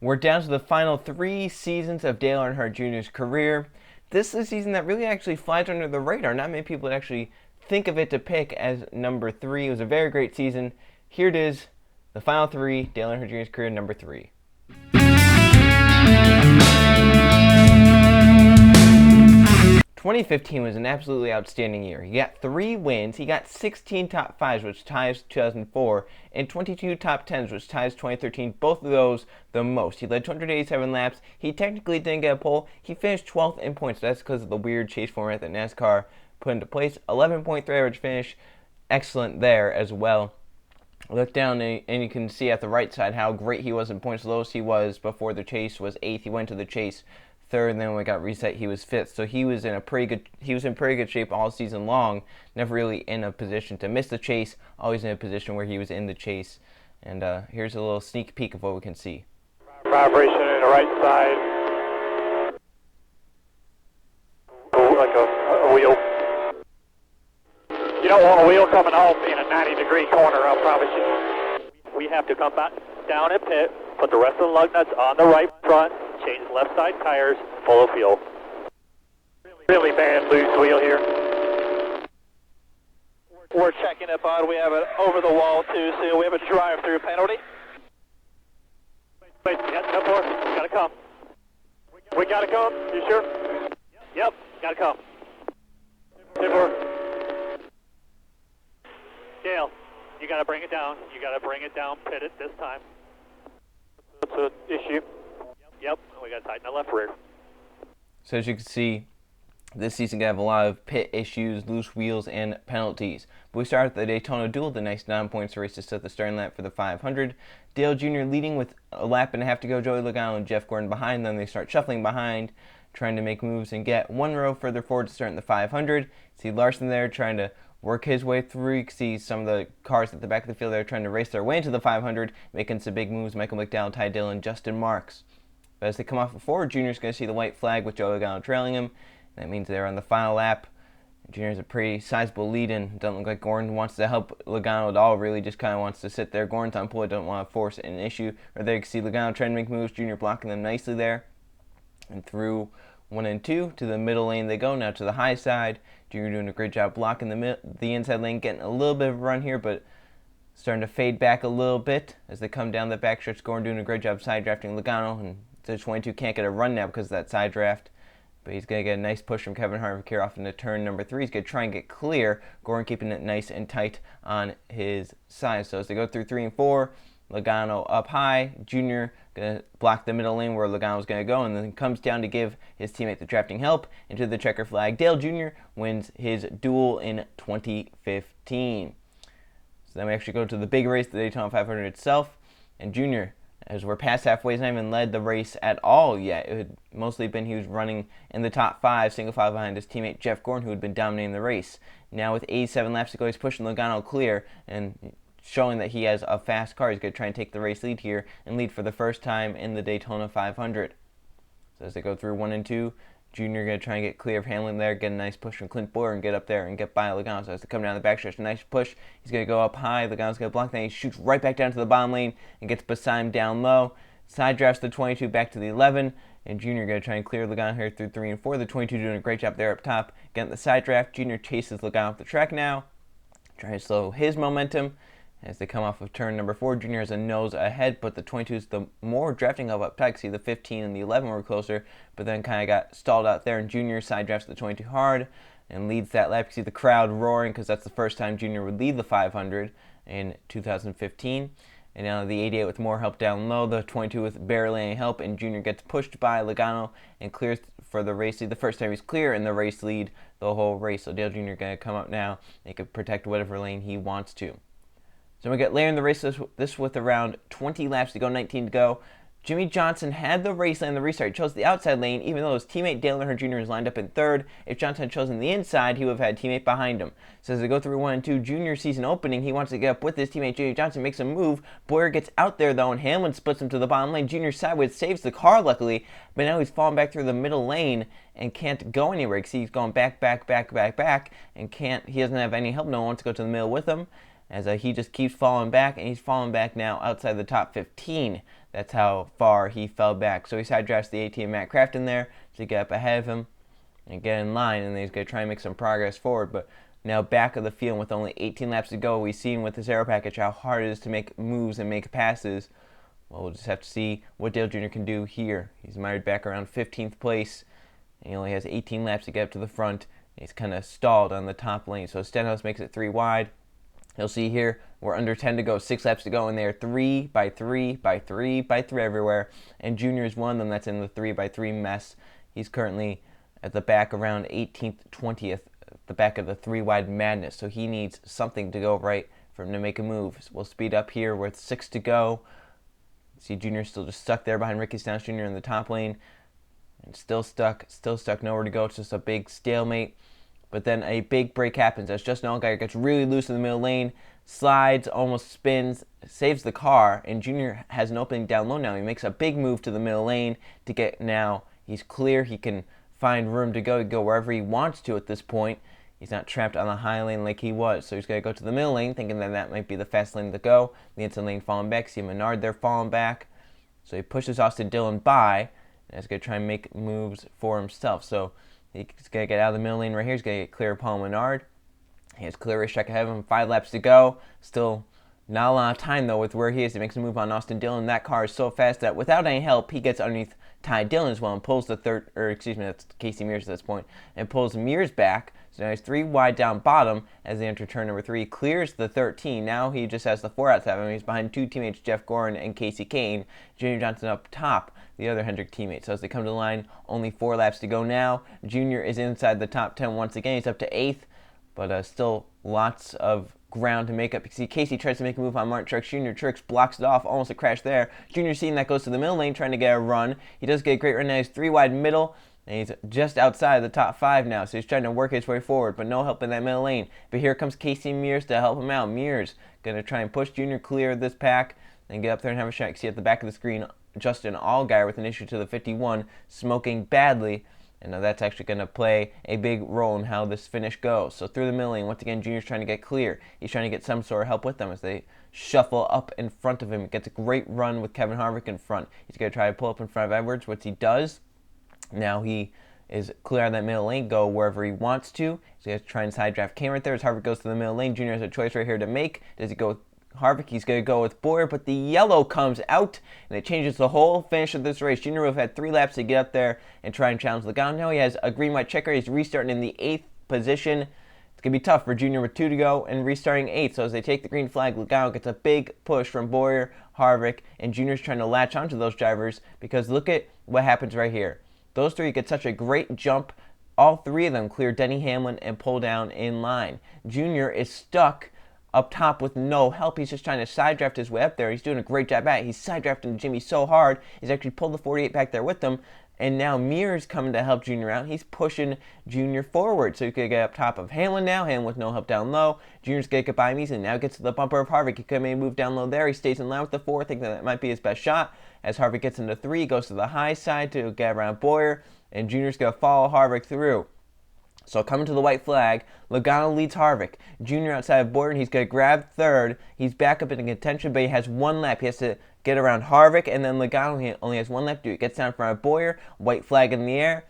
We're down to the final 3 seasons of Dale Earnhardt Jr.'s career. This is a season that really actually flies under the radar. Not many people would actually think of it to pick as number 3. It was a very great season. Here it is, the final 3, Dale Earnhardt Jr.'s career, number 3. 2015 was an absolutely outstanding year. He got 3 wins, he got 16 top 5s, which ties 2004, and 22 top 10s, which ties 2013, both of those the most. He led 287 laps, he technically didn't get a pole, he finished 12th in points. That's because of the weird chase format that NASCAR put into place. 11.3 average finish, excellent there as well. Look down and you can see at the right side how great he was in points. Lowest he was before the chase was 8th. He went to the chase 3rd, and then when it got reset, he was 5th. So he was in pretty good shape all season long. Never really in a position to miss the chase. Always in a position where he was in the chase. And here's a little sneak peek of what we can see. Vibration in the right side. Like a wheel. You don't want a wheel coming off in a 90-degree corner, I promise you. We have to come back down and pit, put the rest of the lug nuts on the right front, change left side tires, full of fuel. Really bad loose wheel here. We're checking up on, we have an over the wall too, so we have a drive-through penalty. Wait, yeah, no more, gotta come. We gotta come, you sure? Yep, gotta come. 2 more. Dale, you gotta bring it down, pit it this time. That's an issue. Yep, we gotta tighten the left rear. So as you can see, this season gonna have a lot of pit issues, loose wheels, and penalties. But we start at the Daytona duel, the nice 9 points race to set the starting lap for the 500. Dale Jr. leading with a lap and a half to go. Joey Logano and Jeff Gordon behind them. They start shuffling behind, trying to make moves and get 1 row further forward to start in the 500. See Larson there trying to work his way through. You can see some of the cars at the back of the field there trying to race their way into the 500, making some big moves. Michael McDowell, Ty Dillon, Justin Marks. But as they come off of forward, Junior's going to see the white flag with Joey Logano trailing him. That means they're on the final lap. Junior's a pretty sizable lead in. Doesn't look like Gordon wants to help Logano at all, really. Just kind of wants to sit there. Gordon's on pole, doesn't want to force an issue. Right there you can see Logano trying to make moves. Junior blocking them nicely there. And through 1 and 2 to the middle lane they go. Now to the high side. Junior doing a great job blocking the inside lane, getting a little bit of a run here, but starting to fade back a little bit as they come down the backstretch. Gordon doing a great job side drafting Logano, and the 22 can't get a run now because of that side draft. But he's going to get a nice push from Kevin Harvick off into turn number 3. He's going to try and get clear. Gordon keeping it nice and tight on his side. So as they go through 3 and 4, Logano up high. Junior going to block the middle lane where Logano's going to go, and then comes down to give his teammate the drafting help into the checker flag. Dale Jr. wins his duel in 2015. So then we actually go to the big race, the Daytona 500 itself, and Junior, as we're past halfway, he's not even led the race at all yet. It had mostly been he was running in the top 5, single file behind his teammate Jeff Gordon, who had been dominating the race. Now with 87 laps to go, he's pushing Logano clear and showing that he has a fast car. He's going to try and take the race lead here and lead for the first time in the Daytona 500. So as they go through 1 and 2, Junior going to try and get clear of Hamlin there, get a nice push from Clint Bowyer and get up there and get by Logano. So as they come down the backstretch, a nice push. He's going to go up high. Logano's going to block. Then he shoots right back down to the bottom lane and gets beside him down low. Side drafts the 22 back to the 11. And Junior going to try and clear Logano here through 3 and 4. The 22 doing a great job there up top. Getting the side draft. Junior chases Logano off the track now. Trying to slow his momentum. As they come off of turn number 4, Junior has a nose ahead, but the 22 is the more drafting up tight. See, the 15 and the 11 were closer, but then kind of got stalled out there, and Junior side drafts the 22 hard and leads that lap. You see the crowd roaring because that's the first time Junior would lead the 500 in 2015. And now the 88 with more help down low, the 22 with barely any help, and Junior gets pushed by Logano and clears for the race lead. The first time he's clear in the race lead the whole race. So Dale Jr. going to come up now. He can protect whatever lane he wants to. So we get later in the race, this with around 20 laps to go, 19 to go. Jimmy Johnson had the race lane in the restart. He chose the outside lane, even though his teammate Dale Earnhardt Jr. is lined up in 3rd. If Johnson had chosen the inside, he would have had a teammate behind him. So as they go through 1 and 2, Junior season opening, he wants to get up with his teammate Jimmy Johnson, makes a move. Bowyer gets out there though, and Hamlin splits him to the bottom lane. Junior sideways saves the car luckily, but now he's falling back through the middle lane and can't go anywhere. You see he's going back, and he doesn't have any help. No one wants to go to the middle with him. As he just keeps falling back, and he's falling back now outside the top 15. That's how far he fell back. So he side drafts the AT and Matt Crafton there to get up ahead of him and get in line, and then he's going to try and make some progress forward. But now back of the field with only 18 laps to go, we've seen with this aero package how hard it is to make moves and make passes. Well, we'll just have to see what Dale Jr. can do here. He's mired back around 15th place. And he only has 18 laps to get up to the front. He's kind of stalled on the top lane. So Stenhouse makes it 3 wide. You'll see here, we're under 10 to go, 6 laps to go, and they're 3 by 3 by 3 by 3 everywhere. And Junior is one of them that's in the 3 by 3 mess. He's currently at the back around 18th, 20th, the back of the 3 wide madness. So he needs something to go right for him to make a move. So we'll speed up here with 6 to go. See Junior still just stuck there behind Ricky Stenhouse Jr. in the top lane. And still stuck, nowhere to go. It's just a big stalemate. But then a big break happens as Justin Allgaier gets really loose in the middle lane, slides, almost spins, saves the car, and Junior has an opening down low now. He makes a big move to the middle lane to get now. He's clear. He can find room to go wherever he wants to at this point. He's not trapped on the high lane like he was. So he's going to go to the middle lane, thinking that that might be the fast lane to go. The inside lane falling back. See Menard there falling back. So he pushes Austin Dillon by, and he's going to try and make moves for himself. So he's going to get out of the middle lane right here. He's going to get clear of Paul Menard. He has clear racetrack ahead of him. 5 laps to go. Still not a lot of time, though, with where he is. He makes a move on Austin Dillon. That car is so fast that without any help, he gets underneath Ty Dillon as well and pulls the that's Casey Mears at this point, and pulls Mears back. So now he's 3 wide down bottom as they enter turn number 3. Clears the 13. Now he just has the 4 outside of him. He's behind 2 teammates, Jeff Gorin and Casey Kane. Junior Johnson up top, the other Hendrick teammate. So as they come to the line, only 4 laps to go now. Junior is inside the top 10 once again. He's up to 8th, but still lots of ground to make up. You see Casey tries to make a move on Martin Truex Jr. Truex blocks it off, almost a crash there. Junior seeing that goes to the middle lane, trying to get a run. He does get a great run now. He's 3 wide middle, and he's just outside the top 5 now, so he's trying to work his way forward, but no help in that middle lane. But here comes Casey Mears to help him out. Mears going to try and push Junior clear of this pack and get up there and have a shot. You see at the back of the screen, Justin Allgaier with an issue to the 51, smoking badly. And now that's actually going to play a big role in how this finish goes. So through the middle lane, once again, Junior's trying to get clear. He's trying to get some sort of help with them as they shuffle up in front of him. Gets a great run with Kevin Harvick in front. He's going to try to pull up in front of Edwards, which he does. Now he is clear on that middle lane, go wherever he wants to. He's going to try and side draft Kane right there as Harvick goes to the middle lane. Junior has a choice right here to make. Does he go with Harvick? He's going to go with Boyer, but the yellow comes out, and it changes the whole finish of this race. Junior would have had 3 laps to get up there and try and challenge Logano. Now he has a green-white checker. He's restarting in the 8th position. It's going to be tough for Junior with 2 to go and restarting 8th. So as they take the green flag, Logano gets a big push from Boyer, Harvick, and Junior's trying to latch onto those drivers because look at what happens right here. Those 3 get such a great jump. All 3 of them clear Denny Hamlin and pull down in line. Junior is stuck up top with no help. He's just trying to side draft his way up there. He's doing a great job at it. He's side drafting Jimmy so hard. He's actually pulled the 48 back there with him. And now Mears coming to help Junior out. He's pushing Junior forward. So he could get up top of Hamlin now. Hamlin with no help down low. Junior's going to get by him easily. Now gets to the bumper of Harvick. He could maybe move down low there. He stays in line with the 4. Thinking that might be his best shot. As Harvick gets into 3, goes to the high side to get around Boyer. And Junior's going to follow Harvick through. So coming to the white flag, Logano leads Harvick. Junior outside of Boyer, and he's going to grab 3rd. He's back up in contention, but he has 1 lap. He has to get around Harvick, and then Logano he only has 1 lap to do. He gets down in front of Boyer, white flag in the air,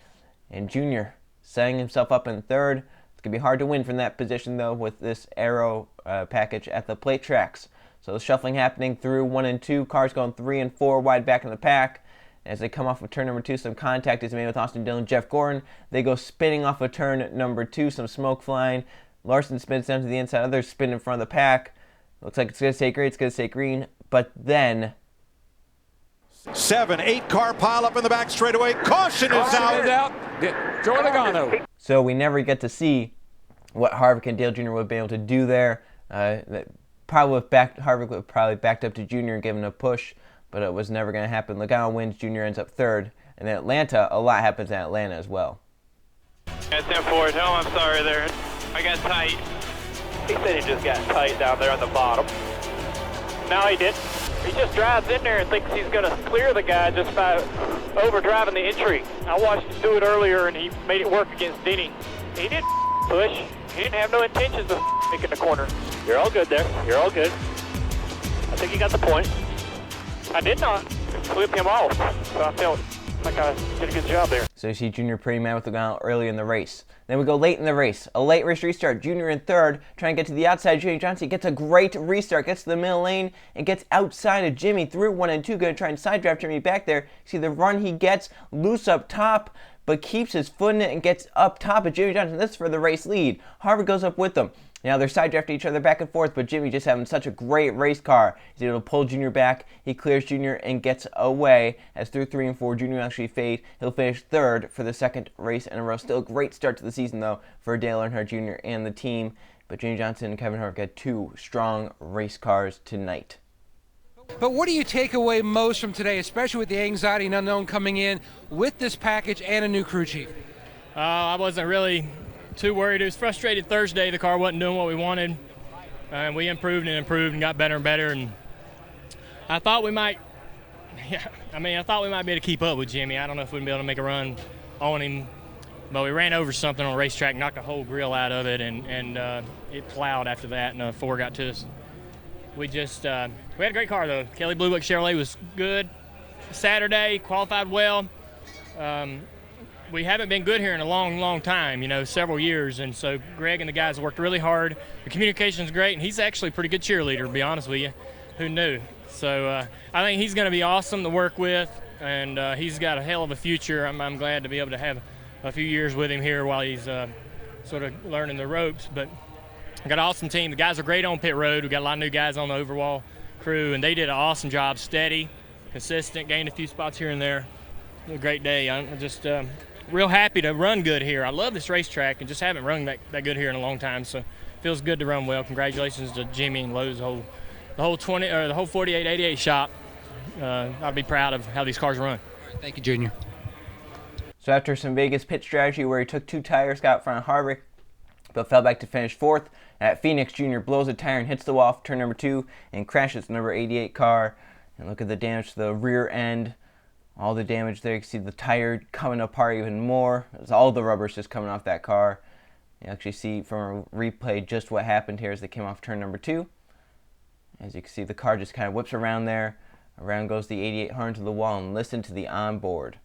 and Junior setting himself up in 3rd. It's going to be hard to win from that position, though, with this aero package at the plate tracks. So the shuffling happening through 1 and 2. Cars going 3 and 4 wide back in the pack. As they come off of turn number 2, some contact is made with Austin Dillon, Jeff Gordon. They go spinning off of turn number 2, some smoke flying. Larson spins down to the inside, others spin in front of the pack. Looks like it's going to stay green, it's going to stay green. But then 7, 8 car pile up in the back straightaway. Caution is out. Joey Logano. So we never get to see what Harvick and Dale Jr. would be able to do there. Harvick would have probably backed up to Junior and given him a push, but it was never going to happen. Logano wins, Junior ends up 3rd. And in Atlanta, a lot happens in Atlanta as well. At 10-4, tell him I'm sorry there. I got tight. He said he just got tight down there on the bottom. No, he didn't. He just drives in there and thinks he's going to clear the guy just by overdriving the entry. I watched him do it earlier, and he made it work against Denny. He didn't push. He didn't have no intentions of making the corner. You're all good there. You're all good. I think you got the point. I did not. Flipped him off. So I felt like I did a good job there. So you see Junior pretty mad with the gun early in the race. Then we go late in the race. A late race restart. Junior in third, trying to get to the outside. Jimmy Johnson gets a great restart, gets to the middle lane, and gets outside of Jimmy through 1 and 2. Going to try and side draft Jimmy back there. See the run he gets, loose up top, but keeps his foot in it and gets up top of Jimmy Johnson. This is for the race lead. Harvick goes up with them. Now they're side drafting each other back and forth, but Jimmy just having such a great race car. He's able to pull Junior back. He clears Junior and gets away. As through 3 and 4, Junior actually fade. He'll finish third for the second race in a row. Still a great start to the season, though, for Dale Earnhardt Jr. and the team. But Jimmy Johnson and Kevin Harvick had 2 strong race cars tonight. But what do you take away most from today, especially with the anxiety and unknown coming in with this package and a new crew chief? I wasn't really too worried. It was frustrated Thursday. The car wasn't doing what we wanted. And we improved and got better and better. And I thought we might, be able to keep up with Jimmy. I don't know if we'd be able to make a run on him. But we ran over something on the racetrack, knocked the whole grill out of it, and it plowed after that, and a 4 got to us. We had a great car, though. Kelly Blue Book Chevrolet was good. Saturday, qualified well. We haven't been good here in a long, long time, several years. And so Greg and the guys worked really hard. The communication's great, and he's actually a pretty good cheerleader, to be honest with you. Who knew? So I think he's going to be awesome to work with, and he's got a hell of a future. I'm glad to be able to have a few years with him here while he's sort of learning the ropes. But I got an awesome team. The guys are great on pit road. We got a lot of new guys on the overall crew, and they did an awesome job. Steady, consistent, gained a few spots here and there. A great day. I'm just real happy to run good here. I love this racetrack and just haven't run that good here in a long time. So it feels good to run well. Congratulations to Jimmy and Lowe's, the whole 4888 shop. I'll be proud of how these cars run. Thank you, Junior. So after some Vegas pit strategy where he took 2 tires, got in front of Harvick, but fell back to finish 4th. At Phoenix, Junior blows a tire and hits the wall off turn number 2 and crashes the number 88 car. And look at the damage to the rear end. All the damage there. You can see the tire coming apart even more. It's all the rubber's just coming off that car. You actually see from a replay just what happened here as they came off turn number 2. As you can see, the car just kind of whips around there. Around goes the 88 horn to the wall, and listen to the onboard.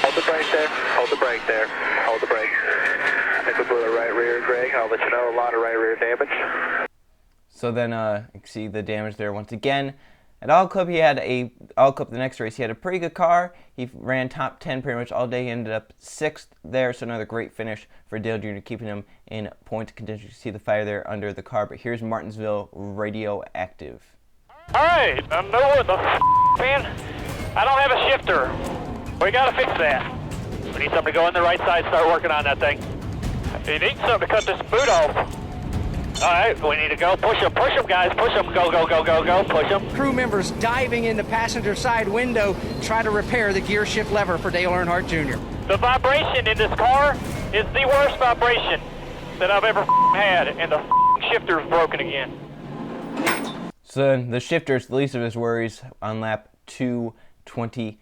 Hold the brake there. Hold the brake there. Hold the brake. I think we blew the right rear, Greg. I'll let you know. A lot of right rear damage. So then you can see the damage there once again. At All Club, the next race, he had a pretty good car. He ran top 10 pretty much all day. He ended up 6th there, so another great finish for Dale Jr., keeping him in point contention. You can see the fire there under the car, but here's Martinsville Radioactive. All right, I know what the man. I don't have a shifter. We got to fix that. We need somebody to go on the right side, start working on that thing. You need something to cut this boot off. All right, we need to go. Push them, guys. Push them. Go, go, go, go, go. Push them. Crew members diving in the passenger side window, try to repair the gear shift lever for Dale Earnhardt Jr. The vibration in this car is the worst vibration that I've ever had, and the shifter's broken again. So the shifter's the least of his worries on lap 228.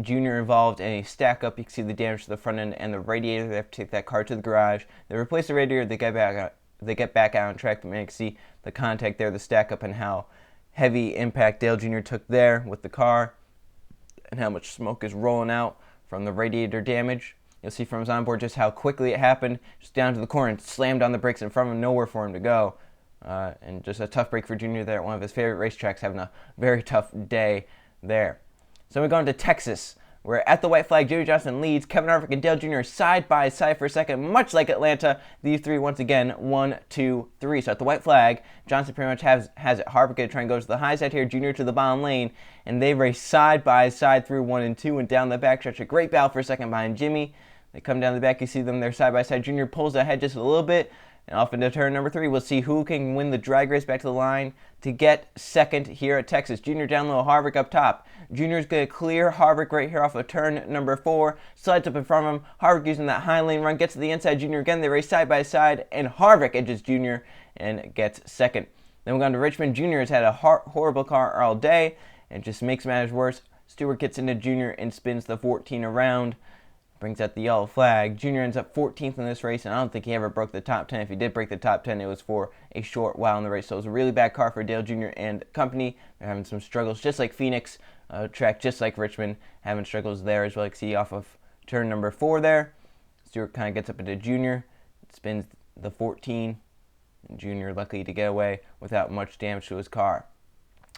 Junior involved in a stack up. You can see the damage to the front end and the radiator. They have to take that car to the garage. They replace the radiator. They get back out on track. But man, you can see the contact there, the stack up, and how heavy impact Dale Jr. took there with the car, and how much smoke is rolling out from the radiator damage. You'll see from his onboard just how quickly it happened. Just down to the corner and slammed on the brakes in front of him, nowhere for him to go. And just a tough break for Junior there at one of his favorite racetracks, having a very tough day there. So we're going to Texas. We're at the white flag. Jimmy Johnson leads. Kevin Harvick and Dale Jr. side by side for a second, much like Atlanta. These three once again, 1, 2, 3. So at the white flag, Johnson pretty much has it. Harvick going to try and go to the high side here. Jr. to the bottom lane, and they race side by side through 1 and 2 and down the backstretch. A great battle for a second behind Jimmy. They come down the back. You see them there side by side. Jr. pulls ahead just a little bit. And off into turn number 3, we'll see who can win the drag race back to the line to get second here at Texas. Junior down low, Harvick up top. Junior's going to clear Harvick right here off of turn number 4. Slides up in front of him. Harvick using that high lane run, gets to the inside. Junior again. They race side by side, and Harvick edges Junior and gets second. Then we're going to Richmond. Junior has had a horrible car all day, and just makes matters worse. Stewart gets into Junior and spins the 14 around. brings out the yellow flag. Junior ends up 14th in this race, and I don't think he ever broke the top 10. If he did break the top 10, it was for a short while in the race. So it was a really bad car for Dale Jr. and company. They're having some struggles, just like Phoenix, track just like Richmond, having struggles there as well. You can see off of turn number 4 there. Stewart kind of gets up into Junior, spins the 14, and Junior lucky to get away without much damage to his car.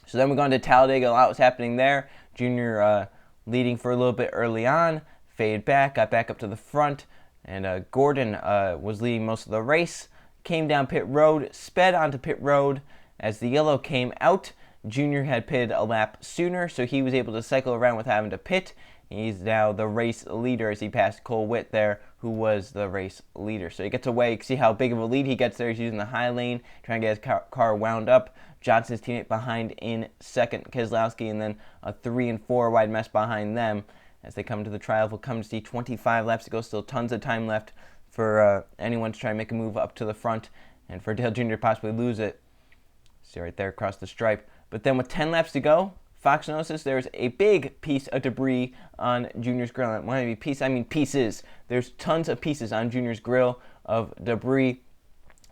So then we go into Talladega. A lot was happening there. Junior leading for a little bit early on, faded back, got back up to the front, and Gordon was leading most of the race. Came down pit road, sped onto pit road as the yellow came out. Junior had pitted a lap sooner, so he was able to cycle around without having to pit. He's now the race leader as he passed Cole Witt there, who was the race leader. So he gets away. You can see how big of a lead he gets there. He's using the high lane, trying to get his car wound up. Johnson's teammate behind in second, Keselowski, and then a 3 and 4 wide mess behind them as they come to the trial. We'll come to see 25 laps to go. Still tons of time left for anyone to try and make a move up to the front, and for Dale Jr. to possibly lose it. See right there across the stripe. But then with 10 laps to go, Fox notices there's a big piece of debris on Junior's grill. And when I mean piece, I mean pieces. There's tons of pieces on Junior's grill of debris.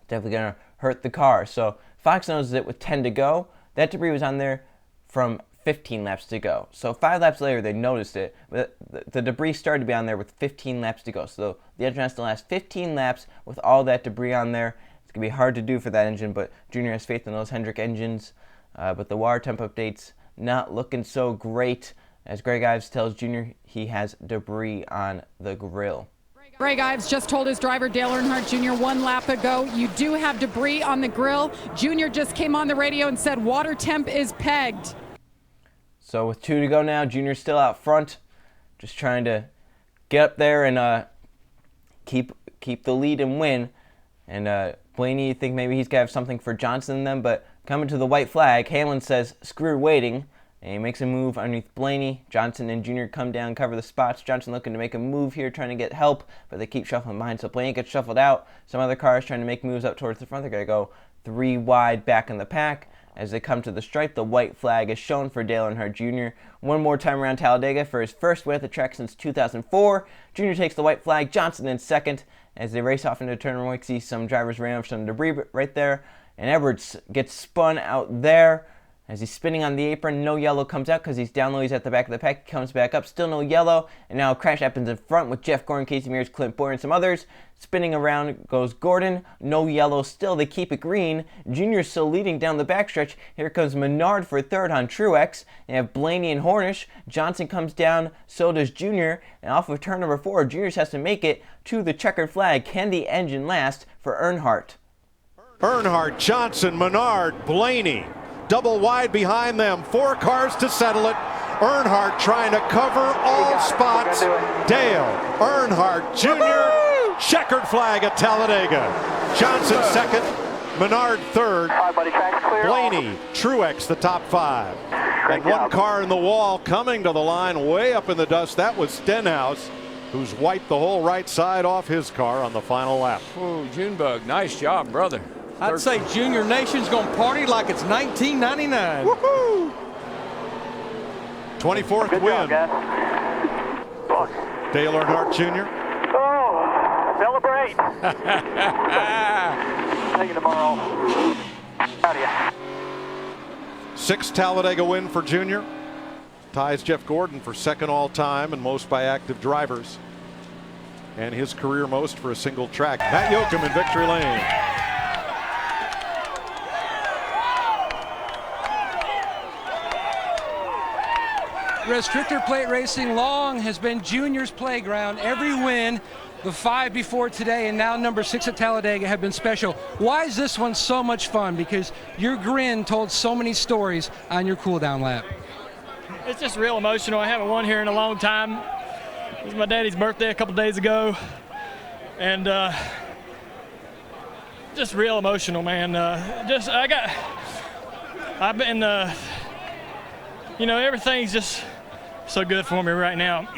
Definitely going to hurt the car. So Fox notices it with 10 to go. That debris was on there from 15 laps to go. So 5 laps later, they noticed it. But the debris started to be on there with 15 laps to go. So the engine has to last 15 laps with all that debris on there. It's going to be hard to do for that engine, but Junior has faith in those Hendrick engines. But the water temp updates not looking so great, as Greg Ives tells Junior he has debris on the grill. Greg Ives just told his driver Dale Earnhardt Jr. 1 lap ago, you do have debris on the grill. Junior just came on the radio and said water temp is pegged. So with 2 to go now, Junior's still out front, just trying to get up there and keep the lead and win. And Blaney, you think maybe he's got to have something for Johnson in them, but coming to the white flag, Hamlin says, screw waiting, and he makes a move underneath Blaney. Johnson and Junior come down, cover the spots. Johnson looking to make a move here, trying to get help, but they keep shuffling behind, so Blaney gets shuffled out. Some other cars trying to make moves up towards the front. They're going to go 3 wide back in the pack. As they come to the stripe, the white flag is shown for Dale Earnhardt Jr. One more time around Talladega for his first win at the track since 2004. Junior takes the white flag, Johnson in second. As they race off into turn 1, we can see some drivers ran over some debris right there. And Edwards gets spun out there as he's spinning on the apron. No yellow comes out because he's down low. He's at the back of the pack. He comes back up. Still no yellow. And now a crash happens in front with Jeff Gordon, Casey Mears, Clint Boyer, and some others. Spinning around goes Gordon. No yellow still. They keep it green. Junior's still leading down the backstretch. Here comes Menard for third on Truex. They have Blaney and Hornish. Johnson comes down. So does Junior. And off of turn number 4, Junior has to make it to the checkered flag. Can the engine last for Earnhardt? Earnhardt, Johnson, Menard, Blaney, double wide behind them. 4 cars to settle it. Earnhardt trying to cover all spots. Dale Earnhardt Jr. Checkered flag at Talladega. Johnson second, Menard third. Blaney, Truex the top 5. And 1 car in the wall coming to the line way up in the dust. That was Stenhouse, who's wiped the whole right side off his car on the final lap. Oh, Junebug, nice job, brother. I'd say Junior Nation's going to party like it's 1999. Woohoo! 24th Good win. job, guys. Dale Earnhardt Jr. Oh, celebrate. See you tomorrow. Out of you. 6th Talladega win for Junior. Ties Jeff Gordon for second all-time and most by active drivers. And his career most for a single track. Matt Yoakum in victory lane. Restrictor plate racing long has been Junior's playground. Every win, the 5 before today and now number 6 at Talladega, have been special. Why is this one so much fun? Because your grin told so many stories on your cool-down lap. It's just real emotional. I haven't won here in a long time. It was my daddy's birthday a couple days ago, and just real emotional, man. I've been, everything's just so good for me right now.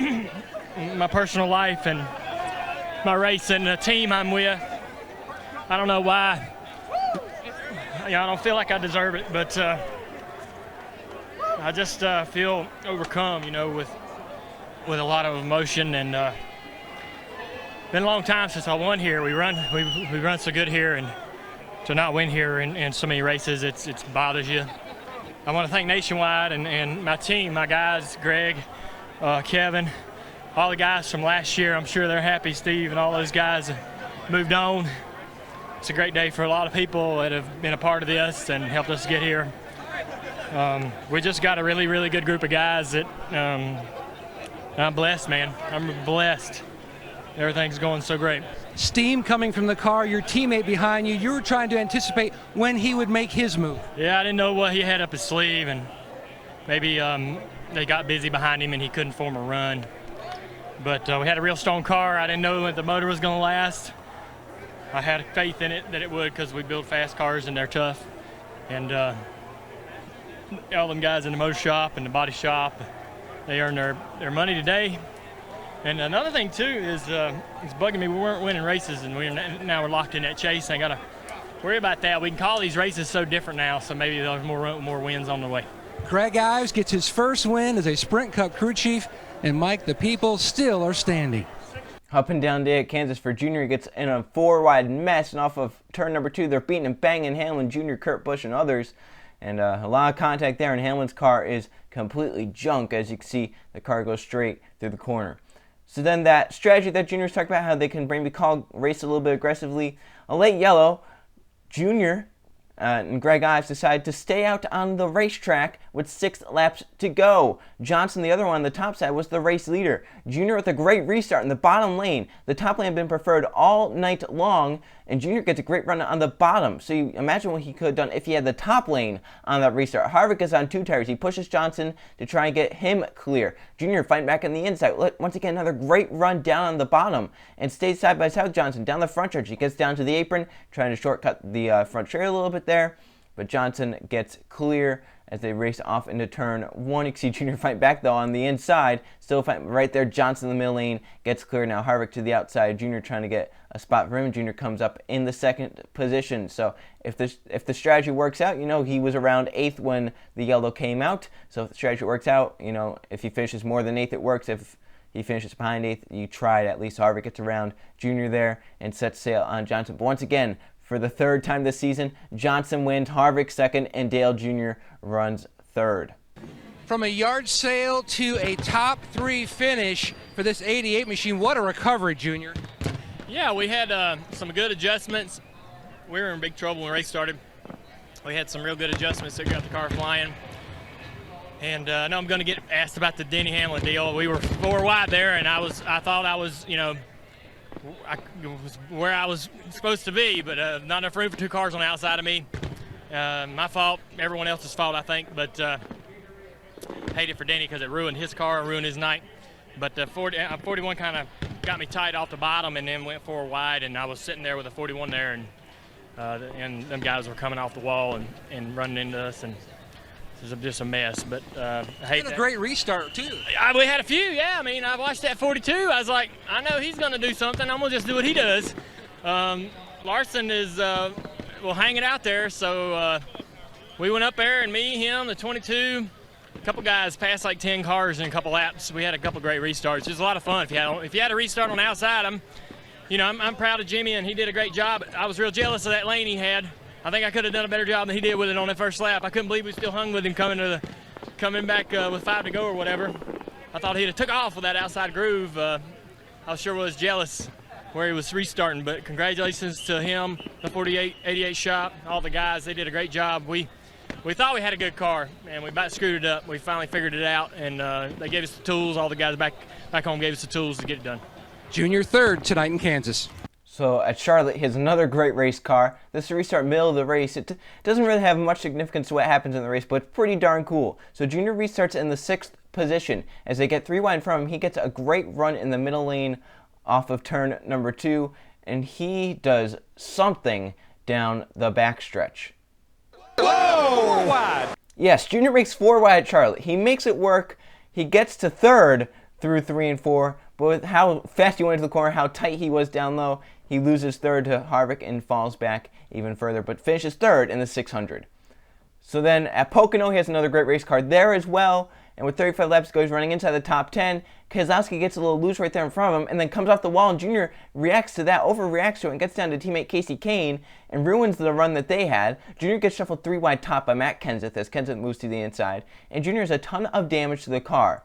My personal life and my race and the team I'm with. I don't know why. I don't feel like I deserve it, but I just feel overcome, with a lot of emotion, and been a long time since I won here. We run so good here, and to not win here in so many races, it bothers you. I want to thank Nationwide and my team, my guys, Greg, Kevin, all the guys from last year. I'm sure they're happy. Steve and all those guys have moved on. It's a great day for a lot of people that have been a part of this and helped us get here. We just got a really, really good group of guys that I'm blessed, man. I'm blessed. Everything's going so great. Steam coming from the car, your teammate behind you. You were trying to anticipate when he would make his move. Yeah, I didn't know what he had up his sleeve, and maybe they got busy behind him and he couldn't form a run. But we had a real strong car. I didn't know that the motor was going to last. I had faith in it that it would, because we build fast cars and they're tough. And all them guys in the motor shop and the body shop, they earned their money today. And another thing too is it's bugging me. We weren't winning races, and now we're locked in that chase. I gotta worry about that. We can call these races so different now, so maybe there's more wins on the way. Greg Ives gets his first win as a Sprint Cup crew chief, and Mike, the people still are standing. Up and down day at Kansas for Junior. He gets in a 4-wide mess, and off of turn number 2, they're beating and banging Hamlin, Junior, Kurt Busch, and others. And a lot of contact there, and Hamlin's car is completely junk. As you can see, the car goes straight through the corner. So then that strategy that Junior's talked about, how they can maybe call race a little bit aggressively. A late yellow, Junior and Greg Ives decided to stay out on the racetrack with 6 laps to go. Johnson, the other one on the top side, was the race leader. Junior with a great restart in the bottom lane. The top lane had been preferred all night long, and Junior gets a great run on the bottom. So you imagine what he could have done if he had the top lane on that restart. Harvick is on 2 tires. He pushes Johnson to try and get him clear. Junior fighting back on the inside. Once again, another great run down on the bottom, and stays side by side with Johnson down the front stretch. He gets down to the apron, trying to shortcut the front trailer a little bit there, but Johnson gets clear as they race off into turn 1. You can see Junior fight back though on the inside, still fighting right there. Johnson in the middle lane gets clear. Now Harvick to the outside. Junior trying to get a spot for him. Junior comes up in the 2nd position. So if the strategy works out, he was around 8th when the yellow came out. So if the strategy works out, if he finishes more than 8th, it works. If he finishes behind 8th, you try it at least. Harvick gets around Junior there and sets sail on Johnson. But once again, for the 3rd time this season, Johnson wins, Harvick 2nd, and Dale Jr. runs 3rd. From a yard sale to a top 3 finish for this 88 machine, what a recovery, Junior. Yeah, we had some good adjustments. We were in big trouble when the race started. We had some real good adjustments that got the car flying. And now I'm going to get asked about the Denny Hamlin deal. We were 4 wide there, and I thought I was, where I was supposed to be, but not enough room for 2 cars on the outside of me. My fault, everyone else's fault, I think, but hate it for Denny because it ruined his car and ruined his night. But 41 kind of got me tight off the bottom and then went 4 wide, and I was sitting there with a 41 there, and them guys were coming off the wall and running into us, and it was just a mess. But I hate that. A great restart too. We had a few, yeah. I mean, I watched that 42. I was like, I know he's going to do something. I'm going to just do what he does. Larson is hanging out there, so we went up there, and me, him, the 22, a couple guys passed like 10 cars in a couple laps. We had a couple great restarts. It was a lot of fun. If you had a restart on the outside, I'm proud of Jimmy, and he did a great job. I was real jealous of that lane he had. I think I could have done a better job than he did with it on that first lap. I couldn't believe we still hung with him coming back with 5 to go or whatever. I thought he'd have took off with that outside groove. I sure was jealous where he was restarting, but congratulations to him, the 88 shop, all the guys. They did a great job. We thought we had a good car, and we about screwed it up. We finally figured it out, and they gave us the tools. All the guys back home gave us the tools to get it done. Junior 3rd tonight in Kansas. So at Charlotte, he has another great race car. This is a restart middle of the race. It doesn't really have much significance to what happens in the race, but it's pretty darn cool. So Junior restarts in the 6th position. As they get 3 wide in front of him, he gets a great run in the middle lane off of turn number 2, and he does something down the backstretch. Whoa! 4 wide. Yes, Junior makes 4 wide at Charlotte. He makes it work. He gets to 3rd through 3 and 4, but with how fast he went into the corner, how tight he was down low, he loses 3rd to Harvick and falls back even further, but finishes 3rd in the 600. So then at Pocono, he has another great race car there as well, and with 35 laps to go, he's running inside the top 10. Keselowski gets a little loose right there in front of him, and then comes off the wall, and Junior reacts to that, overreacts to it, and gets down to teammate Casey Kane, and ruins the run that they had. Junior gets shuffled 3 wide top by Matt Kenseth as Kenseth moves to the inside, and Junior has a ton of damage to the car.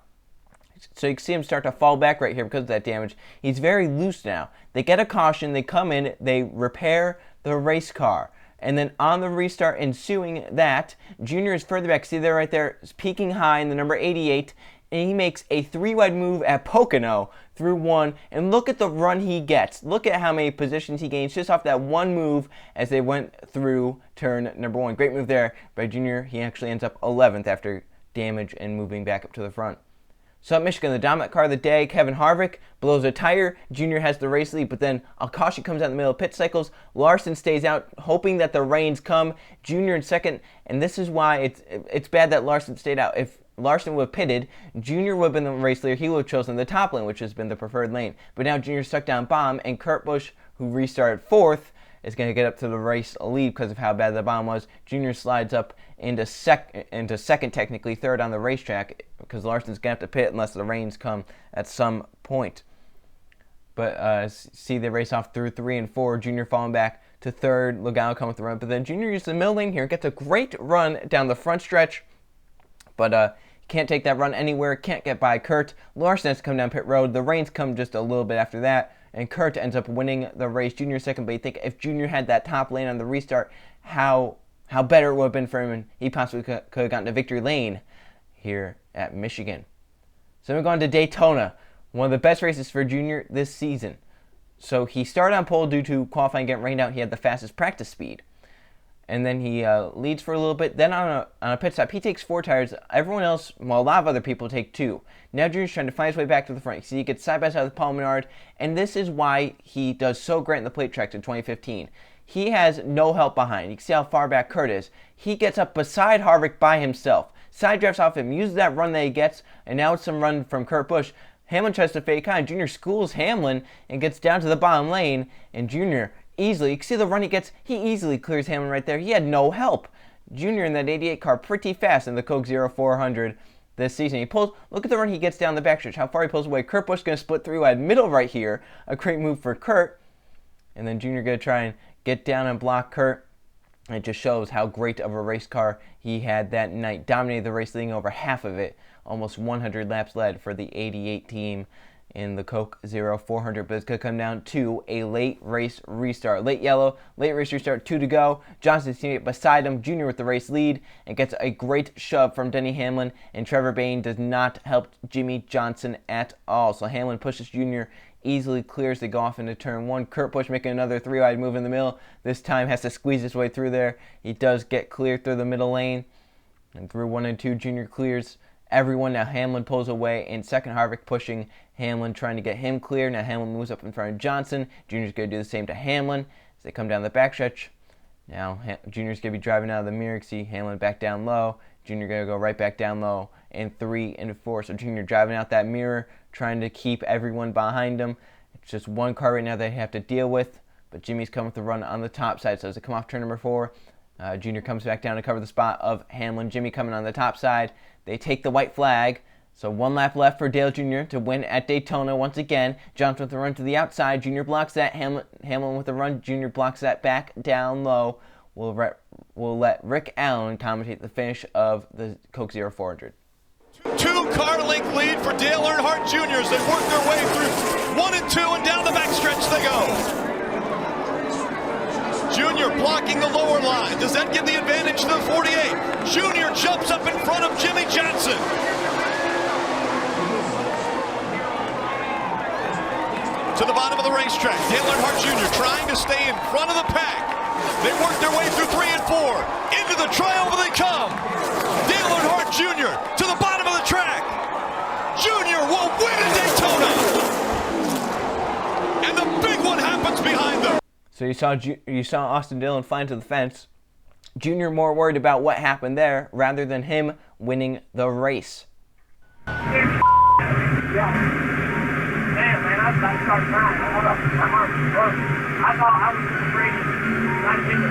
So you can see him start to fall back right here because of that damage. He's very loose now. They get a caution, they come in, they repair the race car. And then on the restart ensuing that, Junior is further back. See there right there, peaking high in the number 88. And he makes a 3-wide move at Pocono through 1. And look at the run he gets. Look at how many positions he gains just off that one move as they went through turn number 1. Great move there by Junior. He actually ends up 11th after damage and moving back up to the front. So at Michigan, the dominant car of the day, Kevin Harvick blows a tire. Junior has the race lead, but then a caution comes out in the middle of pit cycles. Larson stays out, hoping that the rains come. Junior in second, and this is why it's bad that Larson stayed out. If Larson would have pitted, Junior would have been the race leader. He would have chosen the top lane, which has been the preferred lane. But now Junior's stuck down bottom, and Kurt Busch, who restarted 4th, is going to get up to the race lead because of how bad the bottom was. Junior slides up into second, technically 3rd on the racetrack, because Larson's going to have to pit unless the rains come at some point. But see they race off through 3 and 4. Junior falling back to 3rd. Logano coming with the run. But then Junior uses the middle lane here. Gets a great run down the front stretch. But can't take that run anywhere. Can't get by Kurt. Larson has to come down pit road. The rains come just a little bit after that. And Kurt ends up winning the race. Junior second. But you think if Junior had that top lane on the restart, how better it would have been for him, and he possibly could have gotten to victory lane here at Michigan. So we're going to Daytona, one of the best races for Junior this season. So he started on pole due to qualifying getting rained out. He had the fastest practice speed. And then he leads for a little bit. Then on a pit stop, he takes 4 tires. Everyone else, well, a lot of other people take 2. Now Junior's trying to find his way back to the front. You see he gets side by side with Paul Menard, and this is why he does so great in the plate tracks in 2015. He has no help behind. You can see how far back Kurt is. He gets up beside Harvick by himself. Side drafts off him, uses that run that he gets, and now it's some run from Kurt Busch. Hamlin tries to fake on. Junior schools Hamlin and gets down to the bottom lane, and Junior easily, you can see the run he gets, he easily clears Hamlin right there. He had no help. Junior in that 88 car pretty fast in the Coke 0400 this season. He pulls, look at the run he gets down the backstretch, how far he pulls away. Kurt Busch going to split 3 wide middle right here. A great move for Kurt. And then Junior going to try and get down and block Kurt. It just shows how great of a race car he had that night. Dominated the race, leading over half of it. Almost 100 laps led for the 88 team in the Coke 0400. But it's going to come down to a late race restart. Late yellow, late race restart, 2 to go. Johnson's teammate beside him, Junior with the race lead, and gets a great shove from Denny Hamlin. And Trevor Bayne does not help Jimmy Johnson at all. So Hamlin pushes Junior, easily clears to go off into turn 1. Kurt Busch making another 3-wide move in the middle. This time has to squeeze his way through there. He does get cleared through the middle lane. And through 1 and 2, Junior clears everyone. Now Hamlin pulls away in second. Harvick pushing Hamlin, trying to get him clear. Now Hamlin moves up in front of Johnson. Junior's going to do the same to Hamlin as they come down the backstretch. Now Junior's going to be driving out of the mirror. See Hamlin back down low. Junior going to go right back down low in 3 and 4. So Junior driving out that mirror, trying to keep everyone behind him. It's just one car right now they have to deal with. But Jimmy's coming with the run on the top side. So as they come off turn number 4, Junior comes back down to cover the spot of Hamlin. Jimmy coming on the top side. They take the white flag. So 1 lap left for Dale Jr. to win at Daytona once again. Johnson with the run to the outside. Junior blocks that. Hamlin with the run. Junior blocks that back down low. We'll let Rick Allen commentate the finish of the Coke 0400. 2-car length lead for Dale Earnhardt Jr. as they work their way through 1 and 2, and down the backstretch they go. Junior blocking the lower line. Does that give the advantage to the 48? Junior jumps up in front of Jimmy Johnson. To the bottom of the racetrack, Dale Earnhardt Jr. trying to stay in front of the pack. They work their way through 3 and 4. Into the trioval they come. Dale Earnhardt Jr. to the bottom of the track. Junior will win at Daytona. And the big one happens behind them. So you saw Austin Dillon fly into the fence. Junior more worried about what happened there rather than him winning the race. Yeah. Man, I was about to start crying. I thought I was afraid not to get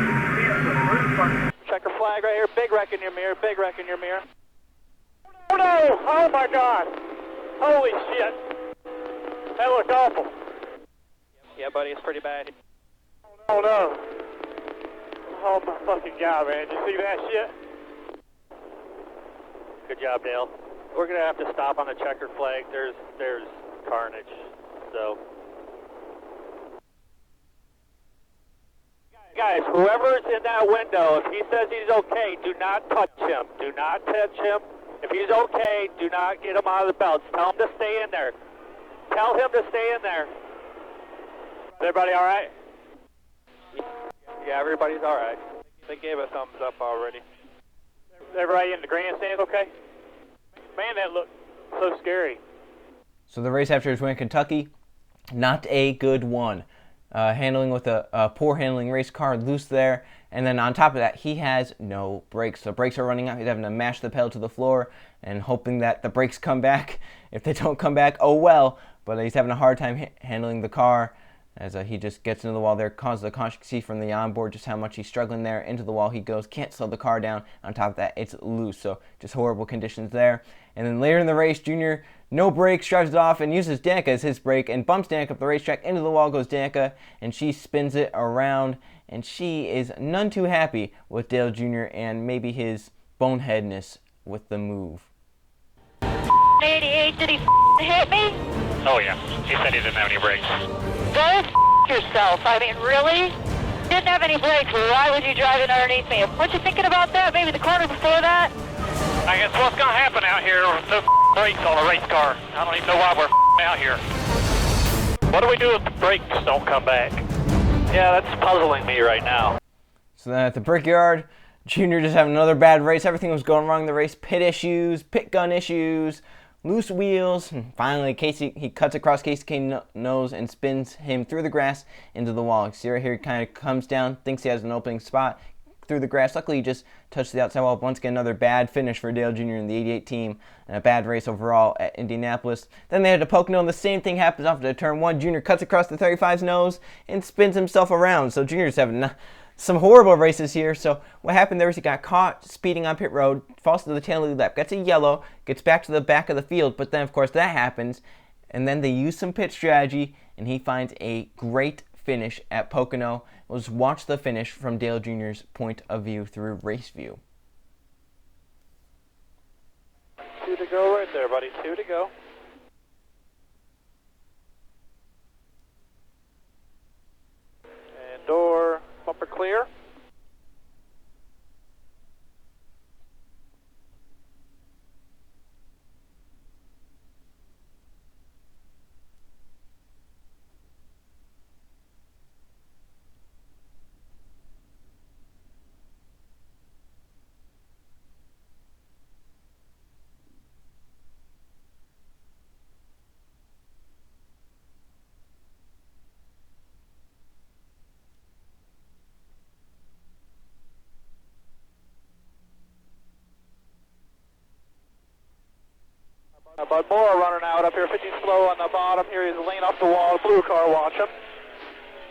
the roof first. Checker flag right here. Big wreck in your mirror. Big wreck in your mirror. Oh no! Oh my God! Holy shit! That looked awful. Yeah, buddy, it's pretty bad. Oh no! Oh my fucking God, man! Did you see that shit? Good job, Dale. We're gonna have to stop on the checkered flag. There's carnage. So, guys, whoever's in that window, if he says he's okay, do not touch him. Do not touch him. If he's okay, do not get him out of the belts. Tell him to stay in there. Tell him to stay in there. Is everybody all right? Yeah, everybody's all right. They gave a thumbs up already. Everybody in the grandstand okay? Man, that looked so scary. So the race after his win in Kentucky, not a good one. Handling with a poor handling race car, loose there. And then on top of that, he has no brakes. The brakes are running out. He's having to mash the pedal to the floor and hoping that the brakes come back. If they don't come back, oh well. But he's having a hard time handling the car as he just gets into the wall there. Causes the caution. You can see from the onboard just how much he's struggling there. Into the wall he goes. Can't slow the car down. On top of that, it's loose. So just horrible conditions there. And then later in the race, Junior, no brakes, drives it off and uses Danica as his brake and bumps Danica up the racetrack. Into the wall goes Danica, and she spins it around. And she is none too happy with Dale Jr. and maybe his boneheadness with the move. 88, did he hit me? Oh yeah, he said he didn't have any brakes. Go yourself. I mean, really? Didn't have any brakes. Why was you driving underneath me? Weren't you thinking about that? Maybe the corner before that? I guess what's gonna happen out here with no brakes on a race car? I don't even know why we're out here. What do we do if the brakes don't come back? Yeah, that's puzzling me right now. So then at the Brickyard, Junior just having another bad race. Everything was going wrong in the race. Pit issues, pit gun issues, loose wheels. And finally, he cuts across Casey Kane's nose and spins him through the grass into the wall. You see right here, he kind of comes down, thinks he has an opening spot through the grass. Luckily, he just touched the outside wall. Once again, another bad finish for Dale Jr. in the 88 team, and a bad race overall at Indianapolis. Then they had to Pocono, and the same thing happens after turn one. Jr. cuts across the 35's nose and spins himself around. So Jr.'s having some horrible races here. So what happened there is he got caught speeding on pit road, falls to the tail of the lap, gets a yellow, gets back to the back of the field, but then of course that happens, and then they use some pit strategy, and he finds a great finish at Pocono. Let's watch the finish from Dale Jr.'s point of view through race view. 2 to go right there, buddy. 2 to go. And door bumper clear. Bud Moore running out up here, 50 slow on the bottom here. He's laying off the wall. Blue car, watch him.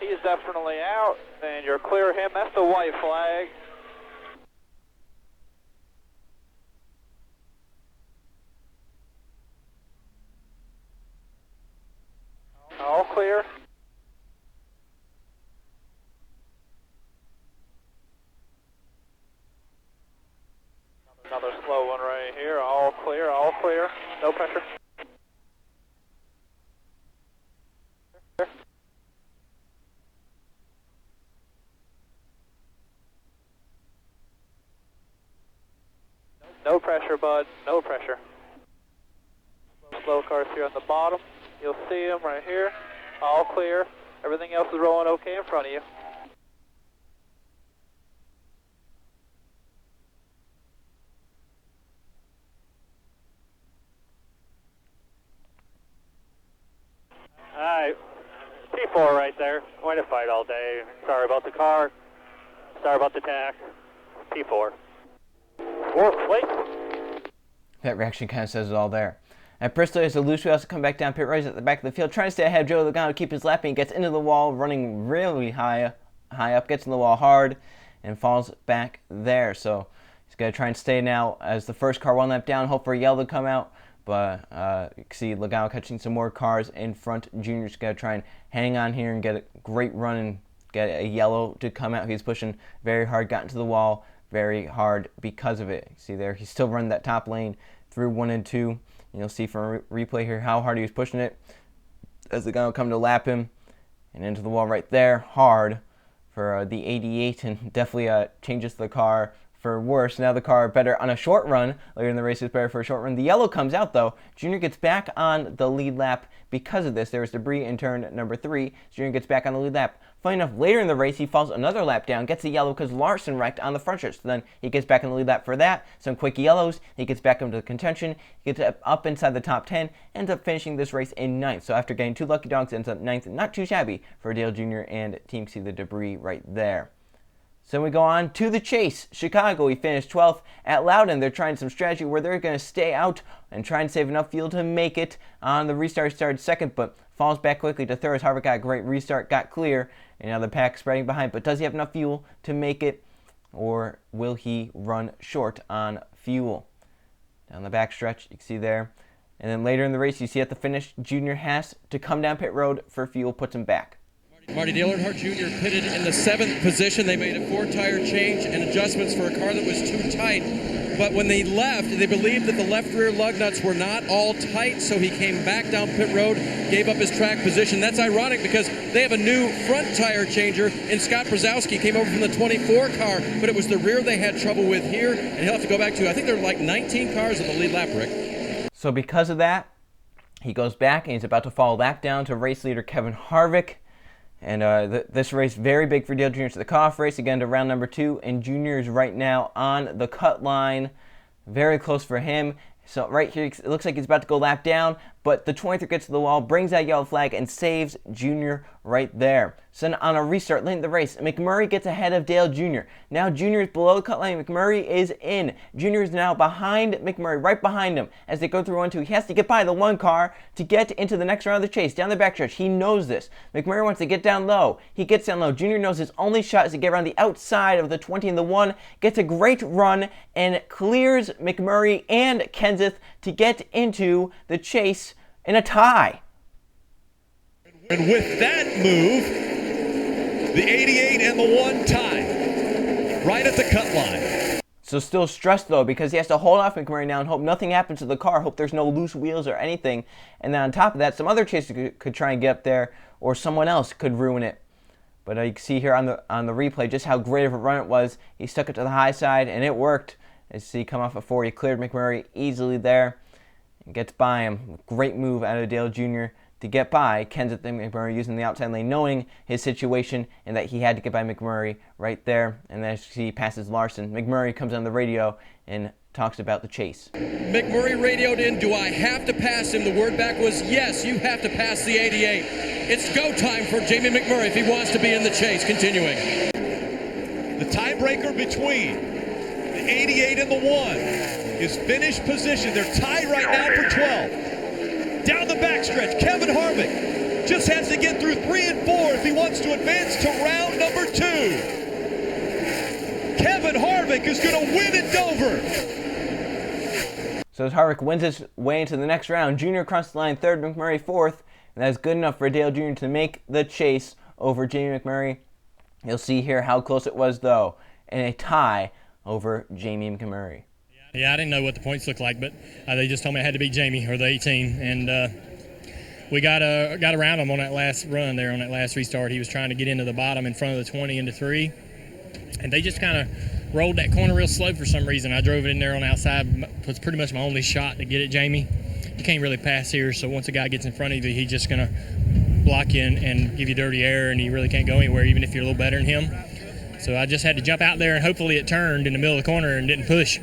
He's definitely out, and you're clear of him. That's the white flag. All clear. Another slow one right here. All clear, all clear. No pressure. No pressure, bud. No pressure. Slow cars here on the bottom. You'll see them right here. All clear. Everything else is rolling okay in front of you. Alright, P4 right there. Going to fight all day. Sorry about the car. Sorry about the tack. P4. Wait. That reaction kind of says it all there. At Bristol, as the loose wheel has to come back down pit road at the back of the field, trying to stay ahead of Joe Logano to keep his lap, and he gets into the wall, running really high up, gets in the wall hard, and falls back there. So He's going to try and stay now as the first car one lap down, hope for a yellow to come out. But you can see Logano catching some more cars in front. Junior's going to try and hang on here and get a great run and get a yellow to come out. He's pushing very hard, got into the wall very hard because of it. You see there, he's still running that top lane through 1 and 2. And you'll see from a replay here how hard he was pushing it as Logano come to lap him and into the wall right there, hard for the 88, and definitely changes the car for worse. Now the car better on a short run. Later in the race is better for a short run. The yellow comes out though. Junior gets back on the lead lap because of this. There was debris in turn number 3. Junior gets back on the lead lap. Funny enough, later in the race, he falls another lap down, gets a yellow because Larson wrecked on the front stretch. So then he gets back on the lead lap for that. Some quick yellows. He gets back into the contention. He gets up inside the top 10. Ends up finishing this race in 9th. So after getting 2 lucky dogs, ends up 9th. Not too shabby for Dale Jr. and Team C, the debris right there. So we go on to the chase. Chicago, he finished 12th at Loudon. They're trying some strategy where they're going to stay out and try and save enough fuel to make it on the restart. Started 2nd, but falls back quickly to 3rd. Harvick got a great restart, got clear, and now the pack spreading behind. But does he have enough fuel to make it, or will he run short on fuel? Down the back stretch, you can see there. And then later in the race, you see at the finish, Junior has to come down pit road for fuel, puts him back. Marty Dale Earnhardt Jr. pitted in the 7th position. They made a 4-tire change and adjustments for a car that was too tight. But when they left, they believed that the left rear lug nuts were not all tight, so he came back down pit road, gave up his track position. That's ironic because they have a new front tire changer, and Scott Brzezowski came over from the 24 car, but it was the rear they had trouble with here, and he'll have to go back to, I think there are like 19 cars in the lead lap, Rick. So because of that, he goes back and he's about to fall back down to race leader Kevin Harvick. And this race very big for Dale Jr. So the cutoff race again to round number 2, and Junior is right now on the cut line, very close for him. So right here, it looks like he's about to go lap down, but the 23 gets to the wall, brings that yellow flag, and saves Junior right there. So on a restart late in the race, McMurray gets ahead of Dale Jr. Now Junior is below the cut line, McMurray is in. Junior is now behind McMurray, right behind him. As they go through 1-2, he has to get by the 1 car to get into the next round of the chase, down the backstretch. He knows this. McMurray wants to get down low. He gets down low. Junior knows his only shot is to get around the outside of the 20 and the 1, gets a great run, and clears McMurray and Kenseth to get into the chase in a tie. And with that move, the 88 and the 1 tie, right at the cut line. So still stressed though, because he has to hold off McMurray now and hope nothing happens to the car, hope there's no loose wheels or anything. And then on top of that, some other chaser could try and get up there, or someone else could ruin it. But you can see here on the replay just how great of a run it was. He stuck it to the high side and it worked. As you see, come off at 4, he cleared McMurray easily there and gets by him. Great move out of Dale Jr. to get by Kenseth and McMurray using the outside lane, knowing his situation and that he had to get by McMurray right there. And then as you see, he passes Larson. McMurray comes on the radio and talks about the chase. McMurray radioed in, do I have to pass him? The word back was, yes, you have to pass the 88. It's go time for Jamie McMurray if he wants to be in the chase. Continuing. The tiebreaker between the 88 and the 1 is finish position. They're tied right now for 12. Down the backstretch, Kevin Harvick just has to get through 3 and 4 if he wants to advance to round number 2. Kevin Harvick is going to win at Dover. So as Harvick wins his way into the next round, Junior across the line 3rd, McMurray 4th, and that's good enough for Dale Jr. to make the chase over Jamie McMurray. You'll see here how close it was though, and a tie over Jamie McMurray. Yeah, I didn't know what the points looked like, but they just told me I had to beat Jamie, or the 18, and we got around him on that last run there, on that last restart. He was trying to get into the bottom in front of the 20 into 3, and they just kind of rolled that corner real slow for some reason. I drove it in there on the outside. It was pretty much my only shot to get at Jamie. You can't really pass here, so once a guy gets in front of you, he's just going to block you and give you dirty air, and he really can't go anywhere, even if you're a little better than him. So I just had to jump out there, and hopefully it turned in the middle of the corner and didn't push.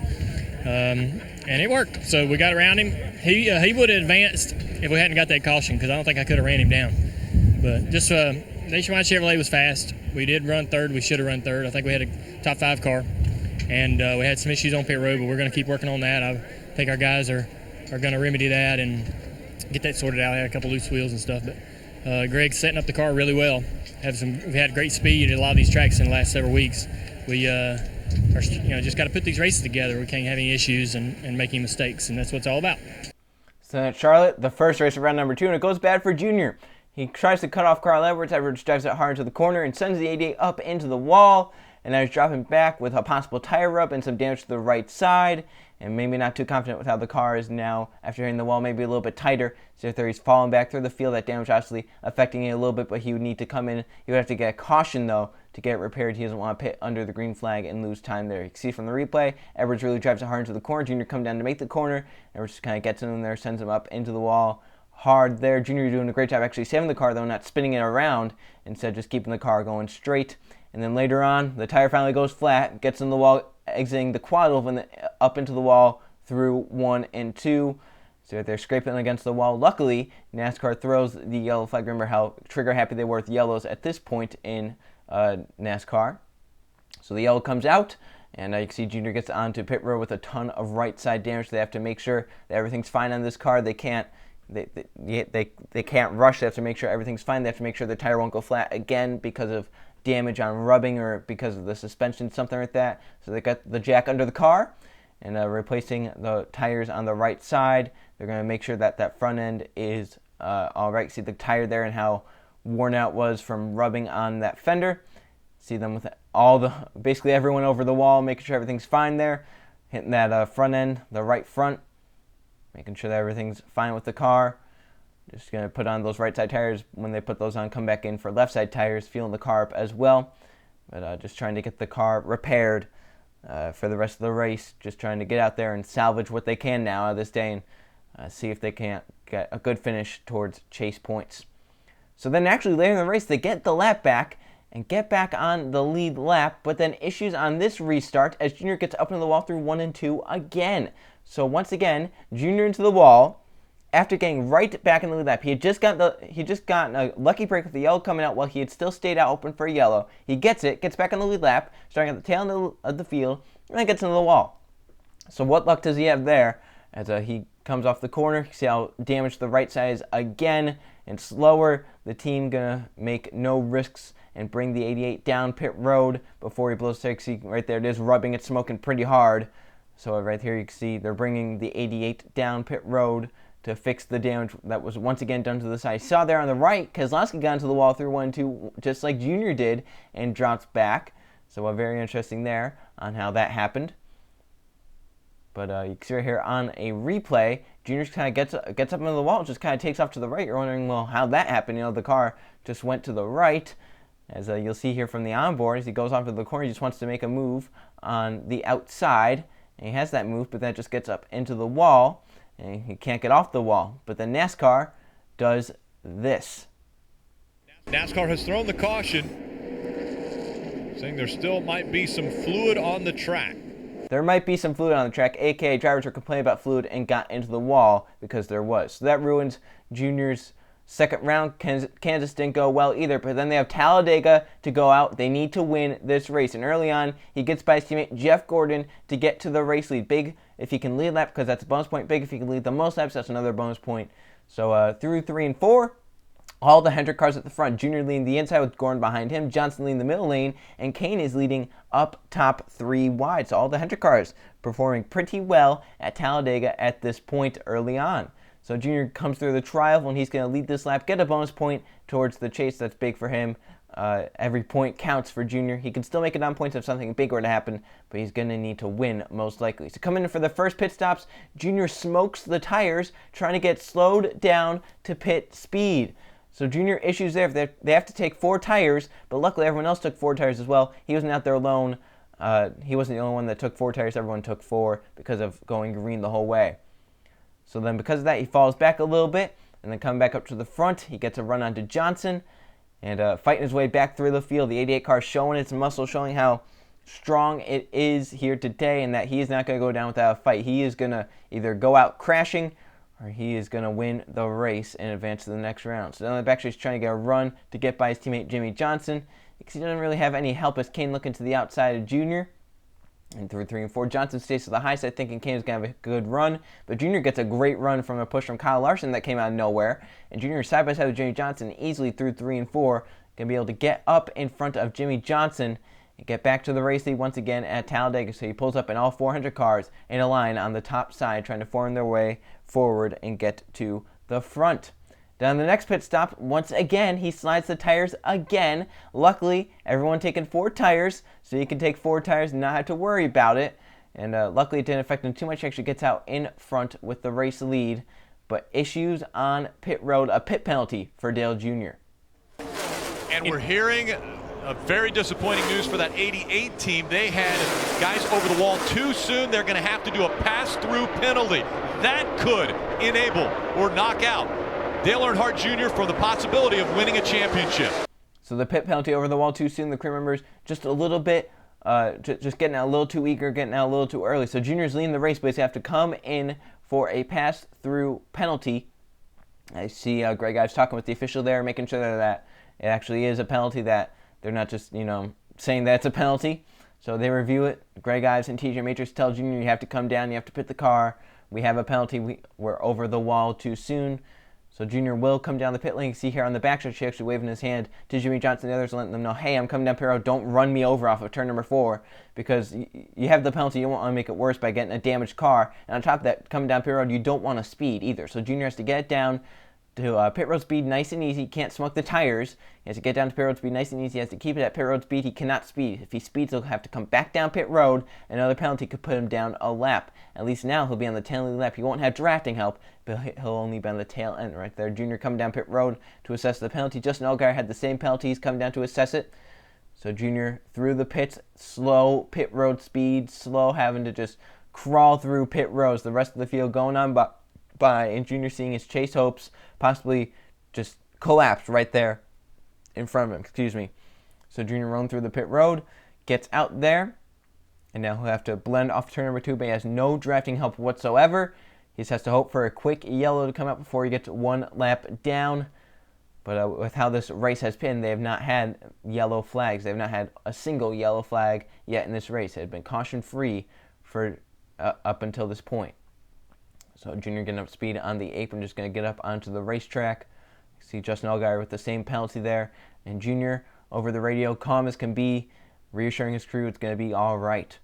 And it worked. So we got around him. He would have advanced if we hadn't got that caution, because I don't think I could have ran him down. But just Nationwide Chevrolet was fast. We did run 3rd. We should have run 3rd. I think we had a top 5 car. And we had some issues on pit road, but we're going to keep working on that. I think our guys are going to remedy that and get that sorted out. I had a couple loose wheels and stuff. But Greg's setting up the car really well. We've had great speed at a lot of these tracks in the last several weeks. We just got to put these races together. We can't have any issues and making mistakes, and that's what it's all about. So at Charlotte, the first race of round number 2, and it goes bad for Junior. He tries to cut off Carl Edwards. Edwards drives it hard into the corner and sends the 88 up into the wall. And now he's dropping back with a possible tire rub and some damage to the right side. And maybe not too confident with how the car is now after hitting the wall, maybe a little bit tighter. So if he's falling back through the field, that damage obviously affecting it a little bit, but he would need to come in. He would have to get a caution, though, to get it repaired. He doesn't want to pit under the green flag and lose time there. You can see from the replay, Edwards really drives it hard into the corner. Junior come down to make the corner. Edwards just kind of gets him in there, sends him up into the wall hard there. Junior doing a great job actually saving the car, though, not spinning it around, instead just keeping the car going straight. And then later on, the tire finally goes flat, gets in the wall, exiting the quad oval up into the wall through 1 and 2. So they're scraping against the wall. Luckily, NASCAR throws the yellow flag. Remember how trigger happy they were with yellows at this point in NASCAR. So the yellow comes out, and you can see Junior gets onto pit road with a ton of right side damage. They have to make sure that everything's fine on this car. They can't rush. They have to make sure everything's fine. They have to make sure the tire won't go flat again because of damage on rubbing or because of the suspension, something like that. So they got the jack under the car and replacing the tires on the right side. They're going to make sure that that front end is all right. See the tire there and how worn out was from rubbing on that fender. See them with basically everyone over the wall, making sure everything's fine there. Hitting that front end, the right front, making sure that everything's fine with the car. Just going to put on those right side tires. When they put those on, come back in for left side tires, feeling the car up as well. But just trying to get the car repaired for the rest of the race. Just trying to get out there and salvage what they can now out of this day and see if they can't get a good finish towards chase points. So then actually later in the race, they get the lap back and get back on the lead lap, but then issues on this restart as Junior gets up into the wall through 1 and 2 again. So once again, Junior into the wall. After getting right back in the lead lap, he had just gotten a lucky break with the yellow coming out while he had still stayed out open for a yellow. He gets it, gets back on the lead lap, starting at the tail end of the field, and then gets into the wall. So what luck does he have there? As he comes off the corner, you see how damaged the right side is again and slower. The team gonna make no risks and bring the 88 down pit road before he blows 60. Right there it is, rubbing it, smoking pretty hard. So right here you can see they're bringing the 88 down pit road to fix the damage that was once again done to the side. You saw there on the right, Keselowski got into the wall through 1 and 2, just like Junior did, and dropped back. So very interesting there on how that happened. But you can see right here on a replay, Junior kind of gets up into the wall, just kind of takes off to the right. You're wondering, well, how'd that happen? You know, the car just went to the right. As you'll see here from the onboard, as he goes off to the corner, he just wants to make a move on the outside. And he has that move, but then it just gets up into the wall. And he can't get off the wall. But then NASCAR does this. NASCAR has thrown the caution, saying there still might be some fluid on the track. There might be some fluid on the track, aka drivers were complaining about fluid and got into the wall because there was. So that ruins Junior's second round. Kansas didn't go well either, but then they have Talladega to go out. They need to win this race. And early on, he gets by his teammate Jeff Gordon to get to the race lead. Big if he can lead lap, because that's a bonus point. Big if he can lead the most laps, that's another bonus point. So through 3 and 4, all the Hendrick cars at the front. Junior leading the inside with Gordon behind him. Johnson leading the middle lane. And Kane is leading up top 3 wide. So all the Hendrick cars performing pretty well at Talladega at this point early on. So Junior comes through the trial and he's going to lead this lap, get a bonus point towards the chase. That's big for him. Every point counts for Junior. He can still make it on points if something big were to happen, but he's going to need to win most likely. So coming in for the first pit stops, Junior smokes the tires, trying to get slowed down to pit speed. So Junior issues there. They have to take 4 tires, but luckily everyone else took 4 tires as well. He wasn't out there alone. He wasn't the only one that took 4 tires. Everyone took 4 because of going green the whole way. So then because of that, he falls back a little bit, and then coming back up to the front, he gets a run onto Johnson, and fighting his way back through the field. The 88 car showing its muscle, showing how strong it is here today, and that he is not going to go down without a fight. He is going to either go out crashing, or he is going to win the race and advance to the next round. So down the backstretch, he's trying to get a run to get by his teammate Jimmy Johnson, because he doesn't really have any help as Kane looking to the outside of Junior. And through 3 and 4, Johnson stays to the high side, thinking Kane is going to have a good run. But Junior gets a great run from a push from Kyle Larson that came out of nowhere. And Junior is side by side with Jimmy Johnson easily through 3 and 4. Going to be able to get up in front of Jimmy Johnson get back to the race lead once again at Talladega. So he pulls up in all 400 cars in a line on the top side, trying to form their way forward and get to the front. Down the next pit stop, once again, he slides the tires again. Luckily, everyone taking 4 tires, so you can take 4 tires and not have to worry about it. And luckily, it didn't affect him too much. He actually gets out in front with the race lead. But issues on pit road, a pit penalty for Dale Jr. And we're hearing a very disappointing news for that 88 team. They had guys over the wall too soon. They're going to have to do a pass-through penalty. That could enable or knock out Dale Earnhardt Jr. from the possibility of winning a championship. So the pit penalty over the wall too soon. The crew members just a little bit, just getting out a little too eager, getting out a little too early. So Junior's leading the race, but he's have to come in for a pass-through penalty. I see Greg Ives talking with the official there, making sure that it actually is a penalty, that they're not just, saying that it's a penalty. So they review it. Greg Ives and TJ Matrix tell Junior, you have to come down, you have to pit the car. We have a penalty. We're over the wall too soon. So Junior will come down the pit lane. You see here on the backstretch, he actually waving his hand to Jimmy Johnson and the others, letting them know, hey, I'm coming down pit road. Don't run me over off of turn number 4, because you have the penalty. You don't want to make it worse by getting a damaged car. And on top of that, coming down pit road, you don't want to speed either. So Junior has to get it down to pit road speed nice and easy. He can't smoke the tires. He has to get down to pit road speed nice and easy. He has to keep it at pit road speed. He cannot speed. If he speeds, he'll have to come back down pit road. Another penalty could put him down a lap. At least now he'll be on the tail end of the lap. He won't have drafting help, but he'll only be on the tail end right there. Junior coming down pit road to assess the penalty. Justin Allgaier had the same penalty. He's coming down to assess it. So Junior through the pits, slow pit road speed, slow, having to just crawl through pit roads. The rest of the field going on by, and Junior seeing his chase hopes possibly just collapse right there in front of him. So Junior rolling through the pit road, gets out there, and now he'll have to blend off turn number 2, but he has no drafting help whatsoever. He just has to hope for a quick yellow to come out before he gets 1 lap down. But with how this race has been, they have not had yellow flags. They have not had a single yellow flag yet in this race. It had been caution-free for up until this point. So Junior getting up speed on the apron, just going to get up onto the racetrack. See Justin Allgaier with the same penalty there. And Junior, over the radio, calm as can be, reassuring his crew it's going to be all right.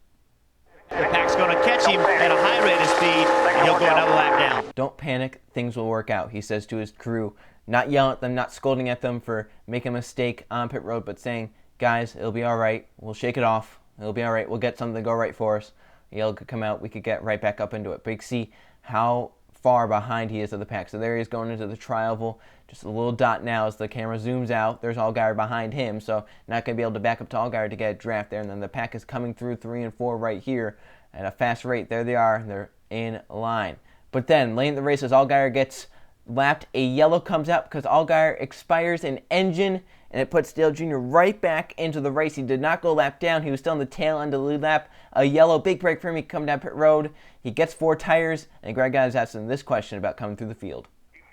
The pack's going to catch him at a high rate of speed, and he'll go another lap down. Don't panic, things will work out, he says to his crew. Not yelling at them, not scolding at them for making a mistake on pit road, but saying, guys, it'll be all right. We'll shake it off. It'll be all right. We'll get something to go right for us. Yellow could come out. We could get right back up into it. But you can see how far behind he is of the pack. So there he is going into the tri-oval. Just a little dot now as the camera zooms out. There's Allgaier behind him, so not going to be able to back up to Allgaier to get a draft there. And then the pack is coming through 3 and 4 right here at a fast rate. There they are. They're in line. But then, late in the race, as Allgaier gets lapped, a yellow comes out because Allgaier expires an engine, and it puts Dale Jr. right back into the race. He did not go lap down. He was still on the tail end of the lead lap. A yellow, big break for him. He can come down pit road. He gets 4 tires, and Greg Ives asked him this question about coming through the field.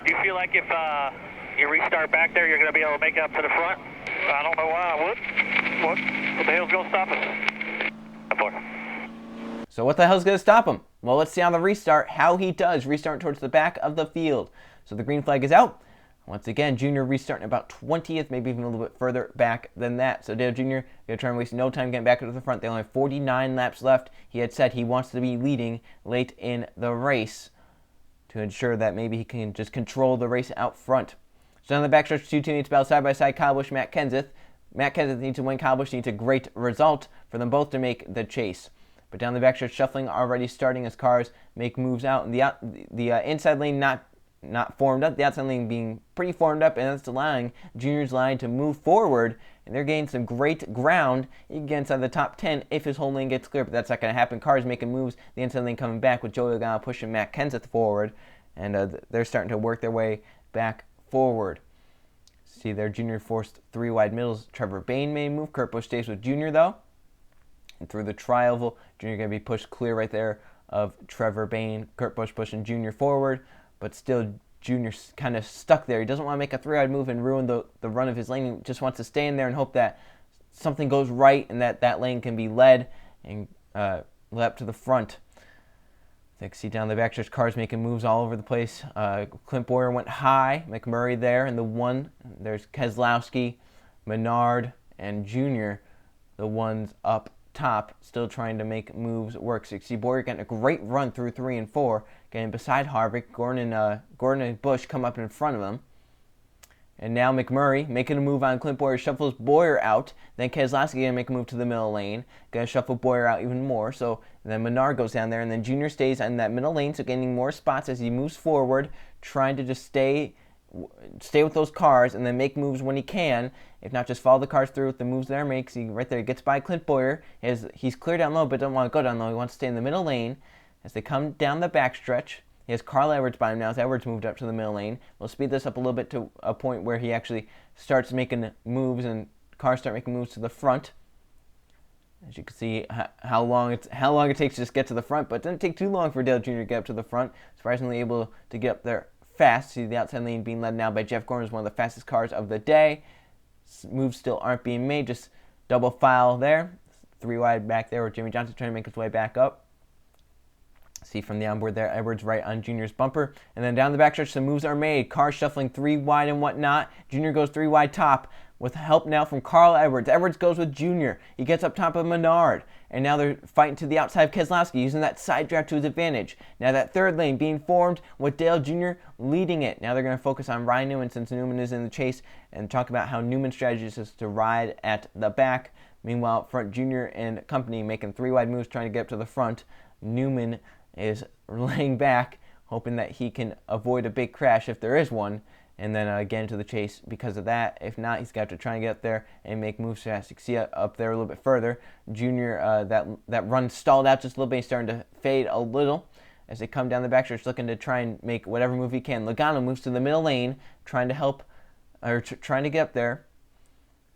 Do you feel like if you restart back there, you're going to be able to make it up to the front? I don't know why I would. What the hell's going to stop us? So what the hell's going to stop him? Well, let's see on the restart how he does. Restart towards the back of the field. So the green flag is out. Once again, Junior restarting about 20th, maybe even a little bit further back than that. So Dale Jr. going to try and waste no time getting back to the front. They only have 49 laps left. He had said he wants to be leading late in the race to ensure that maybe he can just control the race out front. So on the backstretch, 2 teammates battle side by side, Kyle Busch, Matt Kenseth. Matt Kenseth needs to win. Kyle Busch needs a great result for them both to make the chase. But down the backstretch, shuffling already starting as cars make moves out. And the inside lane not formed up, the outside lane being pretty formed up, and that's allowing Junior's line to move forward, and they're getting some great ground. He can get inside the top 10 if his whole lane gets clear, but that's not going to happen. Cars making moves, the inside lane coming back with Joey Logano pushing Matt Kenseth forward, and they're starting to work their way back forward. See there, Junior forced 3 wide middles. Trevor Bayne made a move. Kurt Busch stays with Junior, though. And through the tri-oval, Junior going to be pushed clear right there of Trevor Bayne. Kurt Busch pushing Junior forward, but still Junior's kind of stuck there. He doesn't want to make a 3-wide move and ruin the run of his lane. He just wants to stay in there and hope that something goes right and that lane can be led and led up to the front. You can see down the backstretch, cars making moves all over the place. Clint Boyer went high. McMurray there in the 1. There's Keselowski, Menard, and Junior the ones up top still trying to make moves work. So you see Boyer getting a great run through 3 and 4, getting beside Harvick. Gordon and Busch come up in front of him. And now McMurray making a move on Clint Bowyer, shuffles Bowyer out. Then Keselowski going to make a move to the middle lane. Going to shuffle Bowyer out even more. So then Menard goes down there, and then Junior stays in that middle lane, so gaining more spots as he moves forward, trying to just stay with those cars and then make moves when he can. If not, just follow the cars through with the moves that are made. See, right there, he gets by Clint Bowyer. He's clear down low, but doesn't want to go down low. He wants to stay in the middle lane. As they come down the backstretch, he has Carl Edwards by him now as Edwards moved up to the middle lane. We'll speed this up a little bit to a point where he actually starts making moves and cars start making moves to the front. As you can see how long it takes to just get to the front, but it doesn't take too long for Dale Jr. to get up to the front. Surprisingly able to get up there fast. See the outside lane being led now by Jeff Gordon, is one of the fastest cars of the day. Moves still aren't being made, just double file there. 3 wide back there with Jimmy Johnson trying to make his way back up. See from the onboard there, Edwards right on Junior's bumper. And then down the backstretch, some moves are made. Cars shuffling 3 wide and whatnot. Junior goes 3 wide top with help now from Carl Edwards. Edwards goes with Junior. He gets up top of Menard. And now they're fighting to the outside of Keselowski, using that side draft to his advantage. Now that third lane being formed with Dale Jr. leading it. Now they're going to focus on Ryan Newman since Newman is in the chase and talk about how Newman's strategy is to ride at the back. Meanwhile, up front, Junior and company making 3 wide moves trying to get up to the front. Newman is laying back, hoping that he can avoid a big crash if there is one, and then get into the chase because of that. If not, he's got to try and get up there and make moves fast. You can see up there a little bit further, Junior, that run stalled out just a little bit. He's starting to fade a little as they come down the backstretch, looking to try and make whatever move he can. Logano moves to the middle lane, trying to help, or trying to get up there.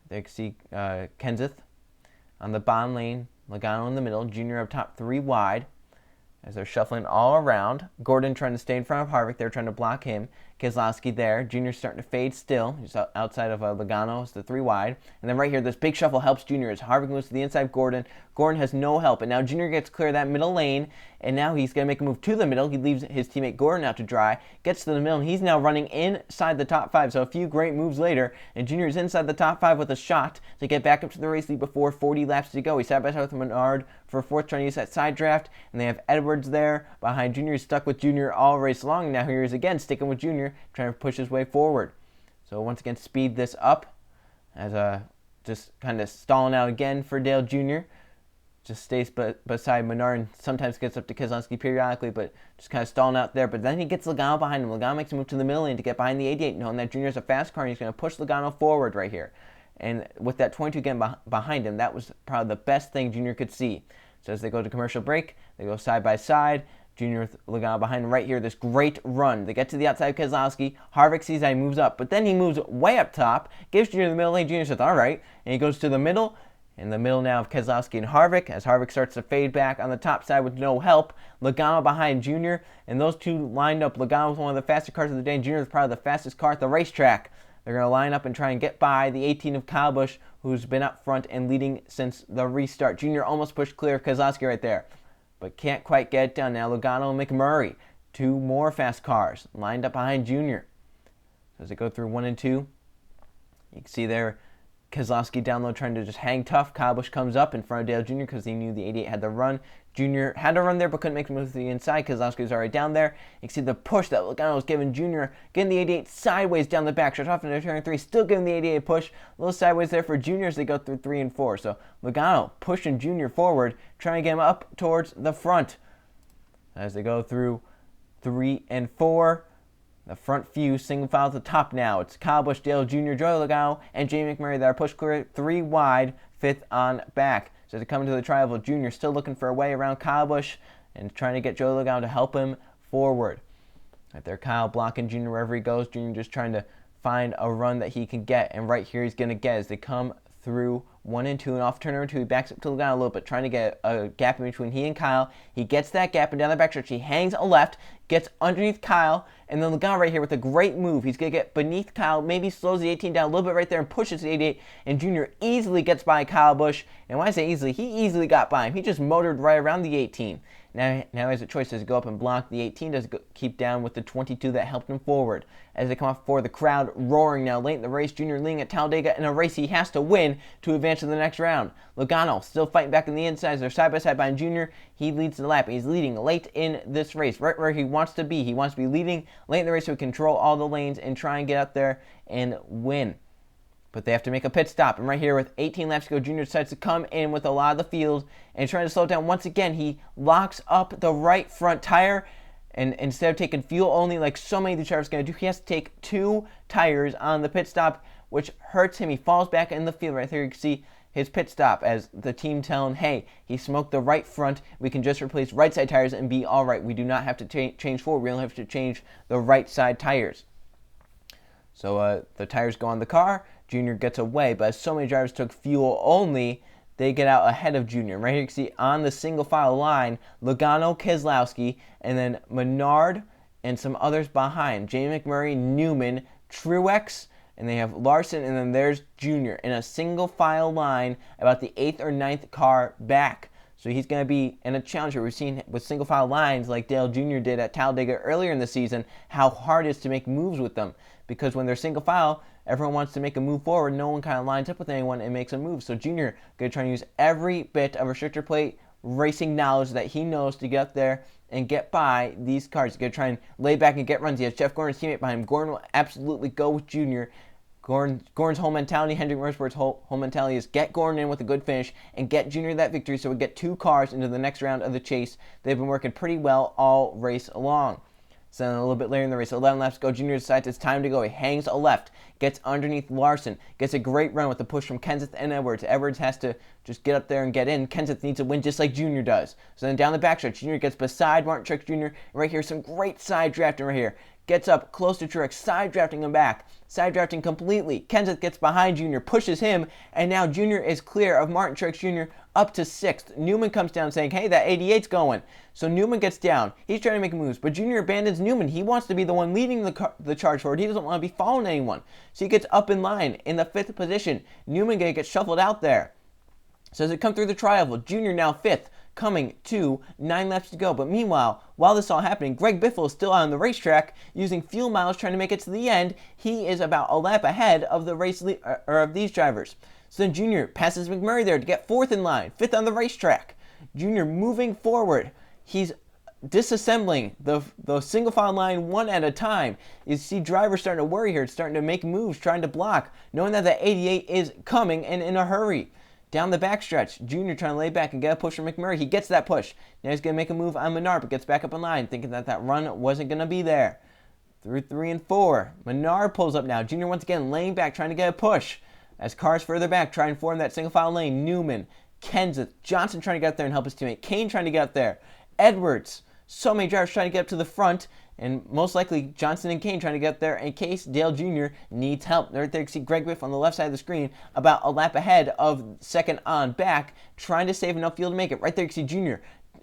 There you can see Kenseth on the bottom lane, Logano in the middle, Junior up top 3 wide. As they're shuffling all around. Gordon trying to stay in front of Harvick. They're trying to block him. Keselowski there. Junior's starting to fade still. He's outside of Logano. It's the 3 wide. And then right here, this big shuffle helps Junior as Harvick moves to the inside of Gordon. Gordon has no help. And now Junior gets clear of that middle lane. And now he's going to make a move to the middle. He leaves his teammate Gordon out to dry. Gets to the middle. And he's now running inside the top 5. So a few great moves later. And Junior is inside the top 5 with a shot to get back up to the race lead before 40 laps to go. He's side by side with Menard for 4th, trying to use that side draft. And they have Edwards there behind Junior. He's stuck with Junior all race long. Now here he is again, sticking with Junior, trying to push his way forward. So once again, speed this up as just kind of stalling out again for Dale Jr. Just stays beside Menard and sometimes gets up to Keselowski periodically, but just kind of stalling out there. But then he gets Logano behind him. Logano makes a move to the middle lane to get behind the 88, knowing that Junior's a fast car and he's going to push Logano forward right here. And with that 22 again behind him, that was probably the best thing Junior could see. So as they go to commercial break, they go side by side. Junior with Logano behind him right here. This great run. They get to the outside of Keselowski. Harvick sees that he moves up, but then he moves way up top, gives Junior the middle lane. Junior says, all right. And he goes to the middle. In the middle now of Keselowski and Harvick, as Harvick starts to fade back on the top side with no help. Logano behind Junior, and those two lined up. Logano was one of the fastest cars of the day, and Junior was probably the fastest car at the racetrack. They're going to line up and try and get by the 18 of Kyle Busch, who's been up front and leading since the restart. Junior almost pushed clear of Keselowski right there, but can't quite get it done. Now Logano and McMurray, 2 more fast cars, lined up behind Junior. So as they go through 1 and 2, you can see there Keselowski down low trying to just hang tough. Kyle Busch comes up in front of Dale Jr. because he knew the 88 had the run. Jr. had to run there but couldn't make the move to the inside. Keselowski was already down there. You can see the push that Logano was giving Jr. Getting the 88 sideways down the back stretch off into turn 3. Still giving the 88 a push. A little sideways there for Jr. as they go through 3 and 4. So Logano pushing Jr. forward, trying to get him up towards the front. As they go through 3 and 4. The front few single file at the top now. It's Kyle Busch, Dale Jr., Joey Logano, and Jamie McMurray that are pushed clear 3 wide, 5th on back. So as they come into the tri-oval, Jr. still looking for a way around Kyle Busch and trying to get Joey Logano to help him forward. Right there, Kyle blocking Jr. wherever he goes. Jr. just trying to find a run that he can get, and right here he's going to get as they come through 1 and 2, and off turn number 2, he backs up to Logano a little bit, trying to get a gap in between he and Kyle. He gets that gap, and down the backstretch, he hangs a left, gets underneath Kyle, and then Logano right here with a great move. He's going to get beneath Kyle, maybe slows the 18 down a little bit right there and pushes the 88, and Junior easily gets by Kyle Busch. And when I say easily, he easily got by him. He just motored right around the 18. Now he has a choice. Does he go up and block the 18? Does he keep down with the 22 that helped him forward? As they come off forward, the crowd roaring now late in the race. Junior leading at Talladega in a race he has to win to advance to the next round. Logano still fighting back in the inside. They're side by side behind Junior. He leads the lap. He's leading late in this race, right where he wants to be. He wants to be leading late in the race so he can control all the lanes and try and get up there and win. But they have to make a pit stop. And right here with 18 laps to go, Junior decides to come in with a lot of the field and trying to slow it down. Once again, he locks up the right front tire. And instead of taking fuel only like so many of the drivers are going to do, he has to take 2 tires on the pit stop, which hurts him. He falls back in the field. Right there you can see his pit stop as the team tell him, hey, he smoked the right front. We can just replace right side tires and be all right. We do not have to change forward. We only have to change the right side tires. So the tires go on the car. Junior gets away, but as so many drivers took fuel only, they get out ahead of Junior. Right here you can see on the single file line, Logano, Keselowski, and then Menard and some others behind. Jamie McMurray, Newman, Truex, and they have Larson, and then there's Junior in a single file line about the 8th or 9th car back. So he's going to be in a challenger. We've seen with single file lines like Dale Jr. did at Talladega earlier in the season how hard it is to make moves with them. Because when they're single file, everyone wants to make a move forward. No one kind of lines up with anyone and makes a move. So Junior going to try and use every bit of restrictor plate racing knowledge that he knows to get up there and get by these cars. He's going to try and lay back and get runs. He has Jeff Gordon's teammate behind him. Gordon will absolutely go with Junior. Gordon's whole mentality, Hendrick Motorsports' whole mentality is get Gordon in with a good finish and get Junior that victory so we get 2 cars into the next round of the chase. They've been working pretty well all race along. So then a little bit later in the race, 11 laps to go, Junior decides it's time to go. He hangs a left, gets underneath Larson, gets a great run with the push from Kenseth and Edwards. Edwards has to just get up there and get in. Kenseth needs to win just like Junior does. So then down the backstretch, Junior gets beside Martin Truex Jr. Right here, some great side drafting right here. Gets up close to Truex, side drafting him back. Side drafting completely. Kenseth gets behind Junior, pushes him, and now Junior is clear of Martin Truex Jr. up to 6th. Newman comes down saying, hey, that 88's going. So Newman gets down. He's trying to make moves, but Junior abandons Newman. He wants to be the one leading the charge forward. He doesn't want to be following anyone. So he gets up in line in the 5th position. Newman going to get shuffled out there. So as they come through the tri-oval, Junior now 5th, coming to 9 laps to go. But meanwhile, while this is all happening, Greg Biffle is still on the racetrack using fuel miles trying to make it to the end. He is about a lap ahead of the of these drivers. So then Junior passes McMurray there to get 4th in line, 5th on the racetrack. Junior moving forward. He's disassembling the single file line one at a time. You see drivers starting to worry here, starting to make moves, trying to block, knowing that the 88 is coming and in a hurry. Down the backstretch, Junior trying to lay back and get a push from McMurray. He gets that push. Now he's going to make a move on Menard, but gets back up in line, thinking that that run wasn't going to be there. Through 3 and 4, Menard pulls up now. Junior once again laying back, trying to get a push. As cars further back try and form that single file lane, Newman, Kenseth, Johnson trying to get up there and help his teammate. Kane trying to get up there. Edwards. So many drivers trying to get up to the front, and most likely Johnson and Kane trying to get up there in case Dale Jr. needs help. Right there you can see Greg Biff on the left side of the screen, about a lap ahead of 2nd on back, trying to save enough fuel to make it. Right there you can see Jr.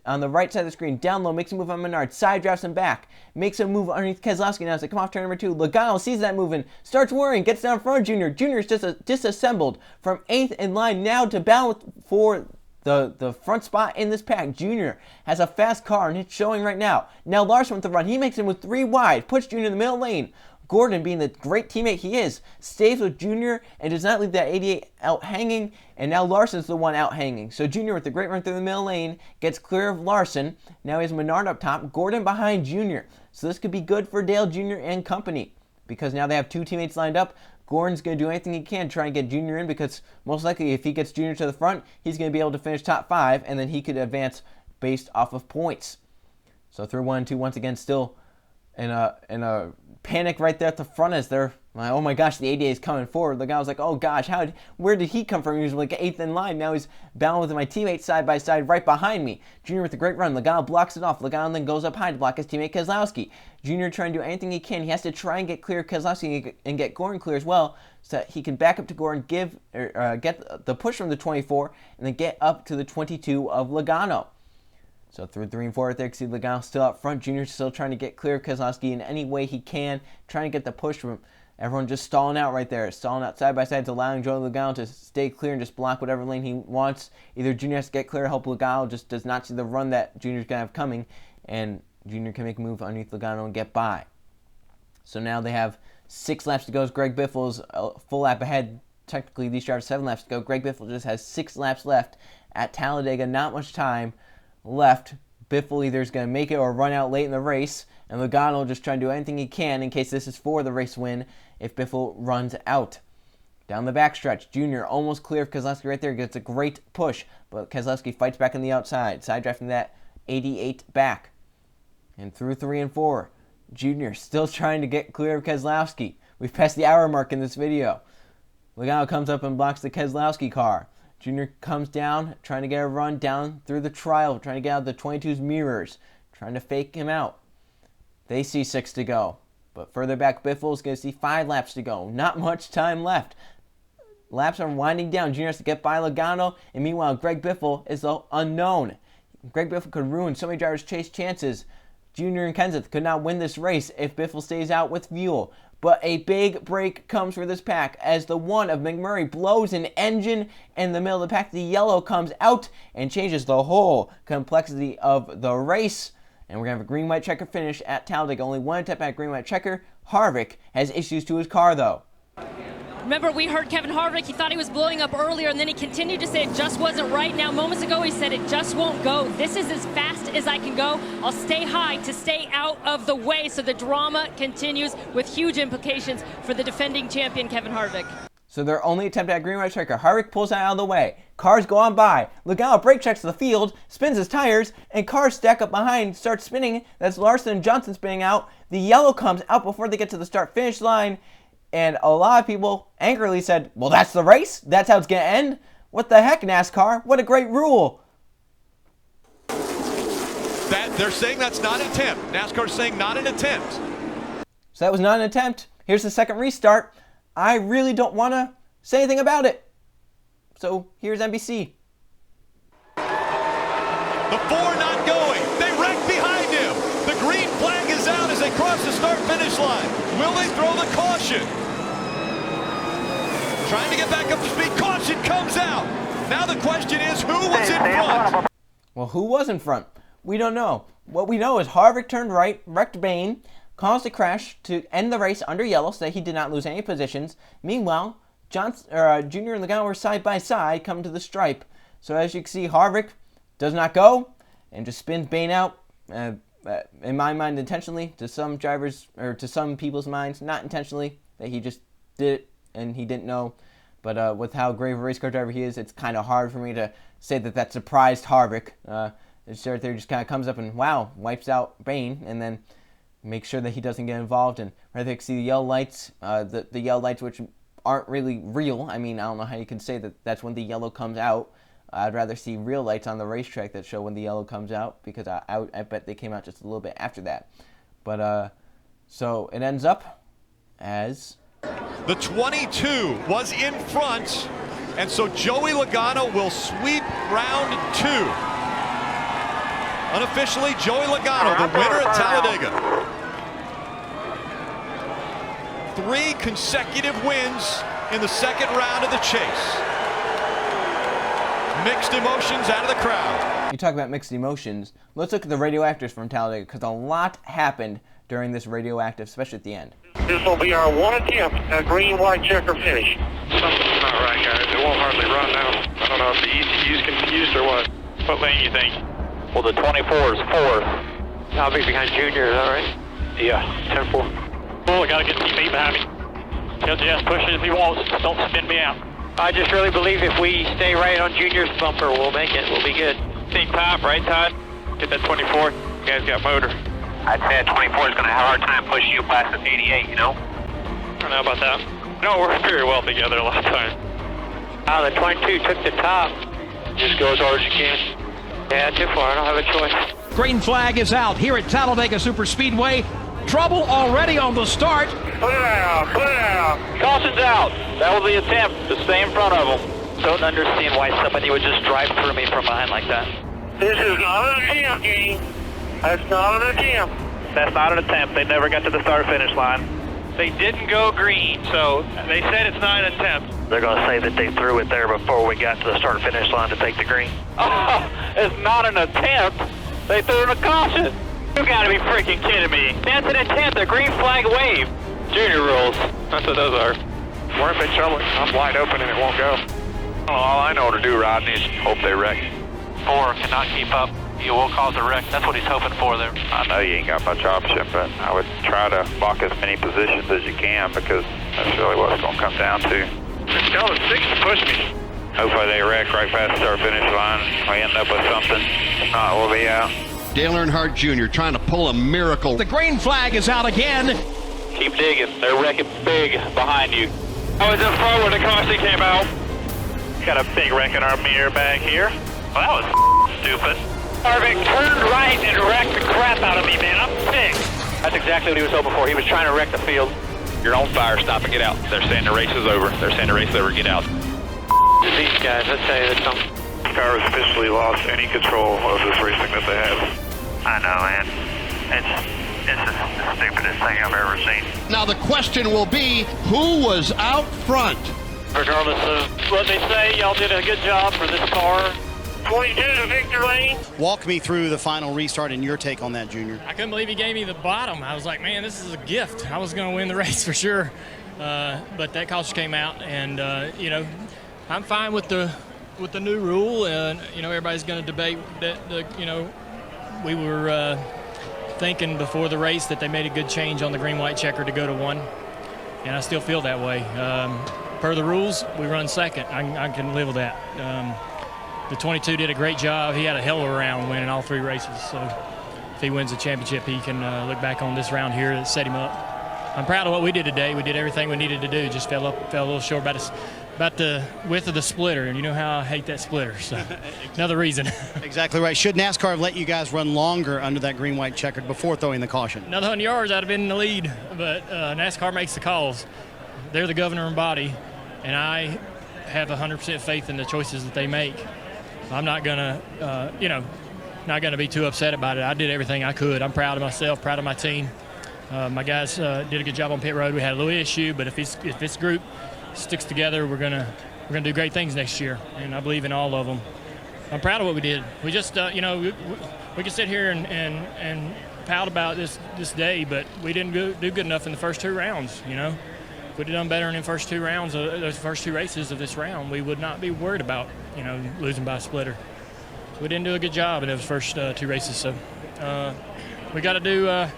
on the right side of the screen, down low, makes a move on Menard, side drafts him back, makes a move underneath Keselowski now as they come off turn number 2. Logano sees that move and starts worrying, gets down in front of Jr. Jr. is just disassembled from 8th in line now to battle for the front spot in this pack. Junior has a fast car, and it's showing right now. Now Larson with the run. He makes him with 3 wide, puts Junior in the middle lane. Gordon, being the great teammate he is, stays with Junior and does not leave that 88 out hanging, and now Larson's the one out hanging. So Junior with the great run through the middle lane gets clear of Larson. Now he has Menard up top, Gordon behind Junior. So this could be good for Dale Jr. and company because now they have 2 teammates lined up. Gordon's going to do anything he can to try and get Junior in because most likely if he gets Junior to the front, he's going to be able to finish top 5 and then he could advance based off of points. So through 1 and 2 once again still in a panic right there at the front as they're like, oh my gosh, the 88 is coming forward. The guy was like, oh gosh, where did he come from? He was like 8th in line. Now he's battling with my teammate side by side right behind me. Junior with a great run. Logano blocks it off. Logano then goes up high to block his teammate Keselowski. Junior trying to do anything he can. He has to try and get clear of Keselowski and get Gordon clear as well so that he can back up to Gordon, get the push from the 24 and then get up to the 22 of Logano. So through 3 and 4 there, you see Logano still out front. Junior's still trying to get clear of Keselowski in any way he can, trying to get the push from everyone just stalling out right there, stalling out side by side, allowing Joey Logano to stay clear and just block whatever lane he wants. Either Junior has to get clear or help Logano just does not see the run that Junior's going to have coming, and Junior can make a move underneath Logano and get by. So now they have 6 laps to go as Greg Biffle's a full lap ahead. Technically, these drivers 7 laps to go. Greg Biffle just has 6 laps left at Talladega. Not much time left. Biffle either is going to make it or run out late in the race, and Logano will just try to do anything he can in case this is for the race win if Biffle runs out. Down the backstretch, Junior almost clear of Keselowski right there. Gets a great push, but Keselowski fights back on the outside, side drafting that 88 back. And through 3 and 4, Junior still trying to get clear of Keselowski. We've passed the hour mark in this video. Logano comes up and blocks the Keselowski car. Junior comes down, trying to get a run down through the trial, trying to get out the 22's mirrors, trying to fake him out. They see 6 to go. But further back, Biffle's going to see 5 laps to go. Not much time left. Laps are winding down. Junior has to get by Logano, and meanwhile, Greg Biffle is the unknown. Greg Biffle could ruin so many drivers' chase chances. Junior and Kenseth could not win this race if Biffle stays out with fuel. But a big break comes for this pack as the one of McMurray blows an engine in the middle of the pack. The yellow comes out and changes the whole complexity of the race. And we're going to have a green-white checker finish at Talladega. Only one attempt at green-white checker. Harvick has issues to his car, though. Remember, we heard Kevin Harvick. He thought he was blowing up earlier, and then he continued to say it just wasn't right. Now, moments ago, he said it just won't go. This is as fast as I can go. I'll stay high to stay out of the way. So the drama continues with huge implications for the defending champion, Kevin Harvick. So their only attempt at green-white checker. Harvick pulls out of the way. Cars go on by. Logano brake checks the field, spins his tires, and cars stack up behind, start spinning. That's Larson and Johnson spinning out. The yellow comes out before they get to the start-finish line. And a lot of people angrily said, well, that's the race? That's how it's going to end? What the heck, NASCAR? What a great rule. They're saying that's not an attempt. NASCAR's saying not an attempt. So that was not an attempt. Here's the second restart. I really don't want to say anything about it. So here's NBC. The 4 not going. They wreck behind him. The green flag is out as they cross the start-finish line. Will they throw the caution? Trying to get back up to speed. Caution comes out. Now the question is, who was in front? Well, who was in front? We don't know. What we know is Harvick turned right, wrecked Bain, caused a crash to end the race under yellow so that he did not lose any positions. Meanwhile, Junior and Logano were side by side coming to the stripe. So as you can see, Harvick does not go and just spins Bain out. In my mind, intentionally. To some drivers, or to some people's minds, not intentionally. That he just did it and he didn't know. But with how great of a race car driver he is, it's kind of hard for me to say that surprised Harvick. It's right there, just kind of comes up and, wow, wipes out Bain, and then makes sure that he doesn't get involved. And right there you can see the yellow lights, the yellow lights which aren't really real. I mean, I don't know how you can say that that's when the yellow comes out. I'd rather see real lights on the racetrack that show when the yellow comes out, because I bet they came out just a little bit after that. But so it ends up as the 22 was in front, and so Joey Logano will sweep round 2. Unofficially, Joey Logano, the winner at Talladega. 3 consecutive wins in the second round of the chase. Mixed emotions out of the crowd. You talk about mixed emotions. Let's look at the radioactives from Talladega, because a lot happened during this radioactive, especially at the end. This will be our one attempt at green-white checker finish. Something's not right, guys. It won't hardly run now. I don't know if the ECU's confused or what. What lane you think? Well, the 24 is 4th. I'll be behind Junior, is that right? Yeah, 10-4. Well, I got to get teammate behind me. He'll just push it if he wants. Don't spin me out. I just really believe if we stay right on Junior's bumper, we'll make it. We'll be good. Think top, right, Todd? Get that 24. You guys got motor. I'd say that 24 is going to have a hard time pushing you past this 88, you know? I don't know about that. No, we're very well together a lot of times. The 22 took the top. Just go as hard as you can. Yeah, too far. I don't have a choice. Green flag is out here at Talladega Superspeedway. Trouble already on the start. Clear out, clear out. Caution's out. That was the attempt to stay in front of him. Don't understand why somebody would just drive through me from behind like that. This is not an attempt, Gene. That's not an attempt. That's not an attempt. They never got to the start-finish line. They didn't go green, so they said it's not an attempt. They're going to say that they threw it there before we got to the start-finish line to take the green. Oh, it's not an attempt. They threw in a caution. You gotta be freaking kidding me. That's an attempt, a green flag wave. Junior rules. That's what those are. We're in big trouble. I'm wide open and it won't go. All I know to do, Rodney, is hope they wreck. 4 cannot keep up. You will cause a wreck. That's what he's hoping for there. I know you ain't got much option, but I would try to block as many positions as you can because that's really what it's going to come down to. Just tell the 6 to push me. Hopefully they wreck right past the start-finish line. We end up with something. If not, we'll be out. Dale Earnhardt Jr. trying to pull a miracle. The green flag is out again. Keep digging. They're wrecking big behind you. I was in front when the caution came out. Got a big wreck in our mirror bag here. Well, that was stupid. Harvick turned right and wrecked the crap out of me, man. I'm pissed. That's exactly what he was hoping for. He was trying to wreck the field. You're on fire. Stop and get out. They're saying the race is over. They're saying the race is over. Get out. These guys, let's tell you that NASCAR has officially lost any control of this racing that they have. I know, man. It's the stupidest thing I've ever seen. Now the question will be, who was out front? Regardless of what they say, y'all did a good job for this car. 22 to Victor Lane. Walk me through the final restart and your take on that, Junior. I couldn't believe he gave me the bottom. I was like, man, this is a gift. I was going to win the race for sure. But that caution came out, and I'm fine with the new rule. And everybody's going to debate that. We were thinking before the race that they made a good change on the green-white checker to go to 1, and I still feel that way. Per the rules, we run second. I can live with that. The 22 did a great job. He had a hell of a round winning all 3 races. So if he wins the championship, he can look back on this round here that set him up. I'm proud of what we did today. We did everything we needed to do. Just fell a little short about the width of the splitter, and you know how I hate that splitter. So another reason. Exactly right. Should NASCAR have let you guys run longer under that green-white checkered before throwing the caution? Another 100 yards, I'd have been in the lead, but NASCAR makes the calls. They're the governing body, and I have 100% faith in the choices that they make. I'm not gonna, not gonna be too upset about it. I did everything I could. I'm proud of myself, proud of my team. My guys did a good job on pit road. We had a little issue, but if this group sticks together, we're gonna do great things next year, and I believe in all of them. I'm proud of what we did. We just, we can sit here and pout about this day, but we didn't do good enough in the first 2 rounds. If we'd have done better in the first 2 rounds, those first 2 races of this round, we would not be worried about losing by a splitter. We didn't do a good job in those first 2 races, so we got to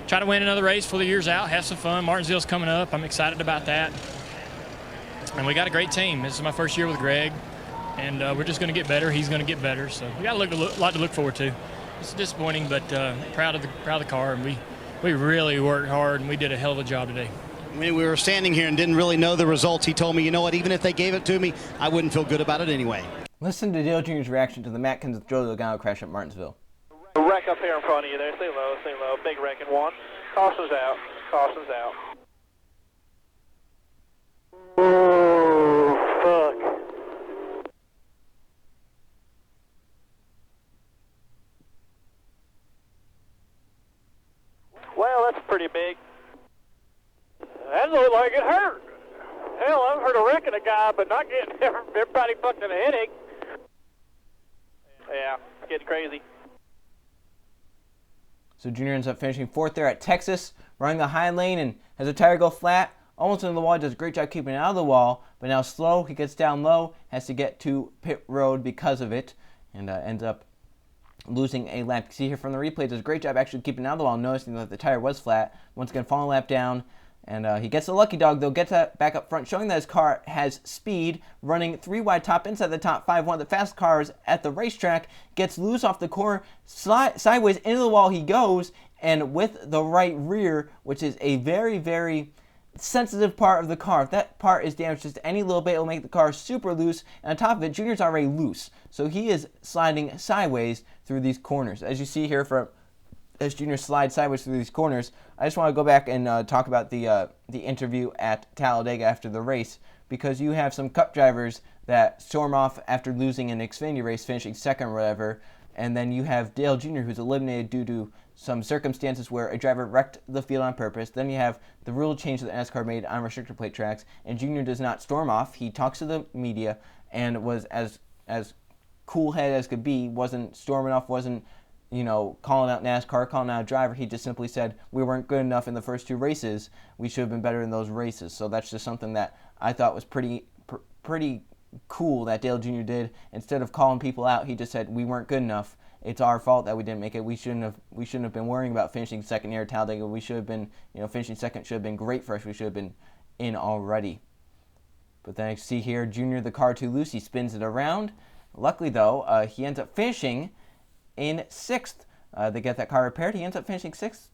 try to win another race for the years out, have some fun. Martinsville's coming up. I'm excited about that. And we got a great team. This is my first year with Greg, and we're just going to get better. He's going to get better, so we got a lot to look forward to. It's disappointing, but proud of the car, and we really worked hard, and we did a hell of a job today. When we were standing here and didn't really know the results, he told me, you know what, even if they gave it to me, I wouldn't feel good about it anyway. Listen to Dale Jr.'s reaction to the Matt Kenseth Joe Logano crash at Martinsville. A wreck up here in front of you there. Stay low, stay low. Big wreck in 1. Caution's out. Caution's out. Oh, fuck. Well, that's pretty big. That looked like it hurt. Hell, I've heard of wrecking a guy, but not getting everybody fucked in a headache. Yeah, it's getting crazy. So Junior ends up finishing 4th there at Texas, running the high lane and has a tire go flat, almost into the wall. He does a great job keeping it out of the wall, but now slow. He gets down low, has to get to pit road because of it, and ends up losing a lap. You can see here from the replay, does a great job actually keeping it out of the wall, noticing that the tire was flat. Once again, falling a lap down. And he gets the lucky dog, though, gets that back up front, showing that his car has speed, running 3 wide top inside the top 5, one of the fastest cars at the racetrack, gets loose off the corner, sideways into the wall he goes, and with the right rear, which is a very, very sensitive part of the car. If that part is damaged just any little bit, it'll make the car super loose, and on top of it, Junior's already loose. So he is sliding sideways through these corners. As you see here as Junior slides sideways through these corners, I just want to go back and talk about the interview at Talladega after the race, because you have some Cup drivers that storm off after losing an Xfinity race, finishing second or whatever, And then you have Dale Jr., who's eliminated due to some circumstances where a driver wrecked the field on purpose. Then you have the rule change that NASCAR made on restrictor plate tracks, and Jr. does not storm off. He talks to the media and was as cool-headed as could be, wasn't storming off, wasn't calling out NASCAR, calling out a driver. He just simply said, we weren't good enough in the first 2 races. We should have been better in those races. So that's just something that I thought was pretty cool that Dale Jr. did. Instead of calling people out, he just said, we weren't good enough. It's our fault that we didn't make it. We shouldn't have been worrying about finishing second here at Talladega. We should have been, finishing second should have been great for us. We should have been in already. But then I see here, Jr., the car too loose. He spins it around. Luckily, though, he ends up finishing in 6th. They get that car repaired. He ends up finishing 6th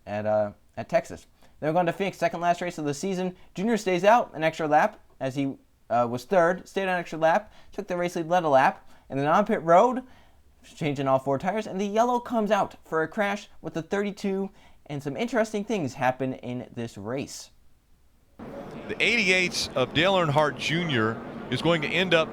at Texas. Then we're going to Phoenix, second last race of the season. Jr. stays out an extra lap as he was 3rd, stayed on an extra lap, took the race lead, led a lap, and then on pit road, changing all 4 tires, and the yellow comes out for a crash with the 32, and some interesting things happen in this race. The 88 of Dale Earnhardt Jr. is going to end up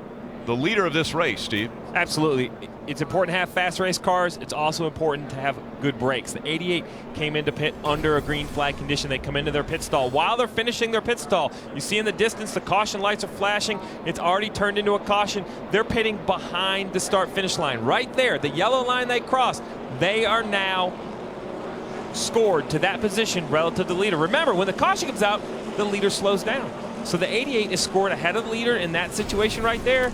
the leader of this race, Steve. Absolutely. It's important to have fast race cars. It's also important to have good brakes. The 88 came into pit under a green flag condition. They come into their pit stall. While they're finishing their pit stall, you see in the distance the caution lights are flashing. It's already turned into a caution. They're pitting behind the start-finish line. Right there, the yellow line they crossed, they are now scored to that position relative to the leader. Remember, when the caution comes out, the leader slows down. So the 88 is scored ahead of the leader in that situation right there.